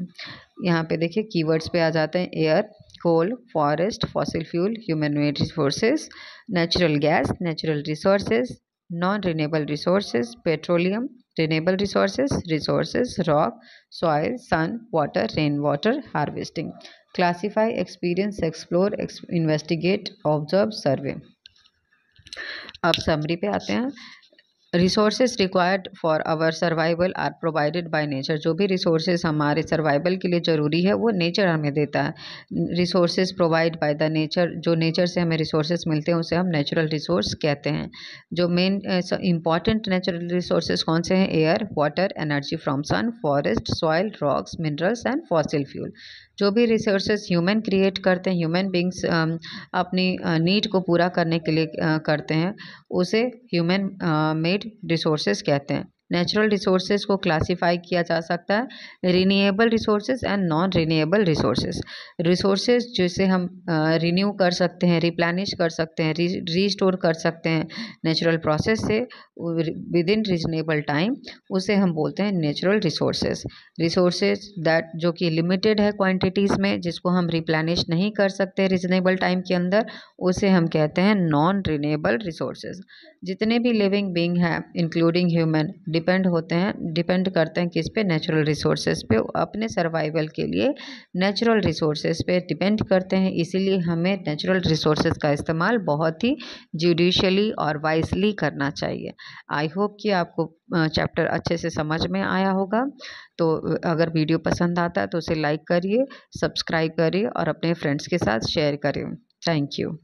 यहाँ पे देखिए कीवर्ड्स पे आ जाते हैं, air, coal, forest, fossil fuel, human made resources, natural gas, natural resources, non-renewable resources, petroleum, renewable resources, rock, soil, sun, water, rainwater, harvesting. Classify, experience, explore, investigate, observe, survey. अब समरी पे आते हैं। Resources required for our survival are provided by nature. जो भी resources हमारे survival के लिए ज़रूरी है वो नेचर हमें देता है। Resources provide by the nature, जो नेचर से हमें रिसोर्सेज मिलते हैं उसे हम नेचुरल रिसोर्स कहते हैं। जो मेन इंपॉर्टेंट नेचुरल रिसोर्सेज कौन से हैं, air, water, energy from sun, forest, soil, rocks, minerals and fossil fuel. जो भी रिसोर्सेज ह्यूमन क्रिएट करते हैं, ह्यूमन बींग्स अपनी नीड को पूरा करने के लिए करते हैं, उसे ह्यूमन मेड रिसोर्सेज कहते हैं। नेचुरल रिसोर्सेज को क्लासिफाई किया जा सकता है renewable resources and non renewable resources. Resources जिसे हम रिन्यू कर सकते हैं, रिप्लेनिश कर सकते हैं, रीस्टोर कर सकते हैं नेचुरल प्रोसेस से विद इन रीजनेबल टाइम, उसे हम बोलते हैं नेचुरल रिसोर्सेज। रिसोर्सेज दैट जो कि लिमिटेड है क्वांटिटीज़ में, जिसको हम रिप्लेनिश नहीं कर सकते रीजनेबल टाइम के अंदर, उसे हम कहते हैं नॉन रिन्यूएबल रिसोर्सेज। जितने भी लिविंग बींग हैं इंक्लूडिंग ह्यूमन डिपेंड करते हैं किस पे, नेचुरल रिसोर्सेज पे। अपने सर्वाइवल के लिए नेचुरल रिसोर्सेज पे डिपेंड करते हैं, इसीलिए हमें नेचुरल रिसोर्सेज का इस्तेमाल बहुत ही जुडिशियली और वाइजली करना चाहिए। आई होप कि आपको चैप्टर अच्छे से समझ में आया होगा। तो अगर वीडियो पसंद आता है तो उसे लाइक करिए, सब्सक्राइब करिए और अपने फ्रेंड्स के साथ शेयर करिए। Thank you.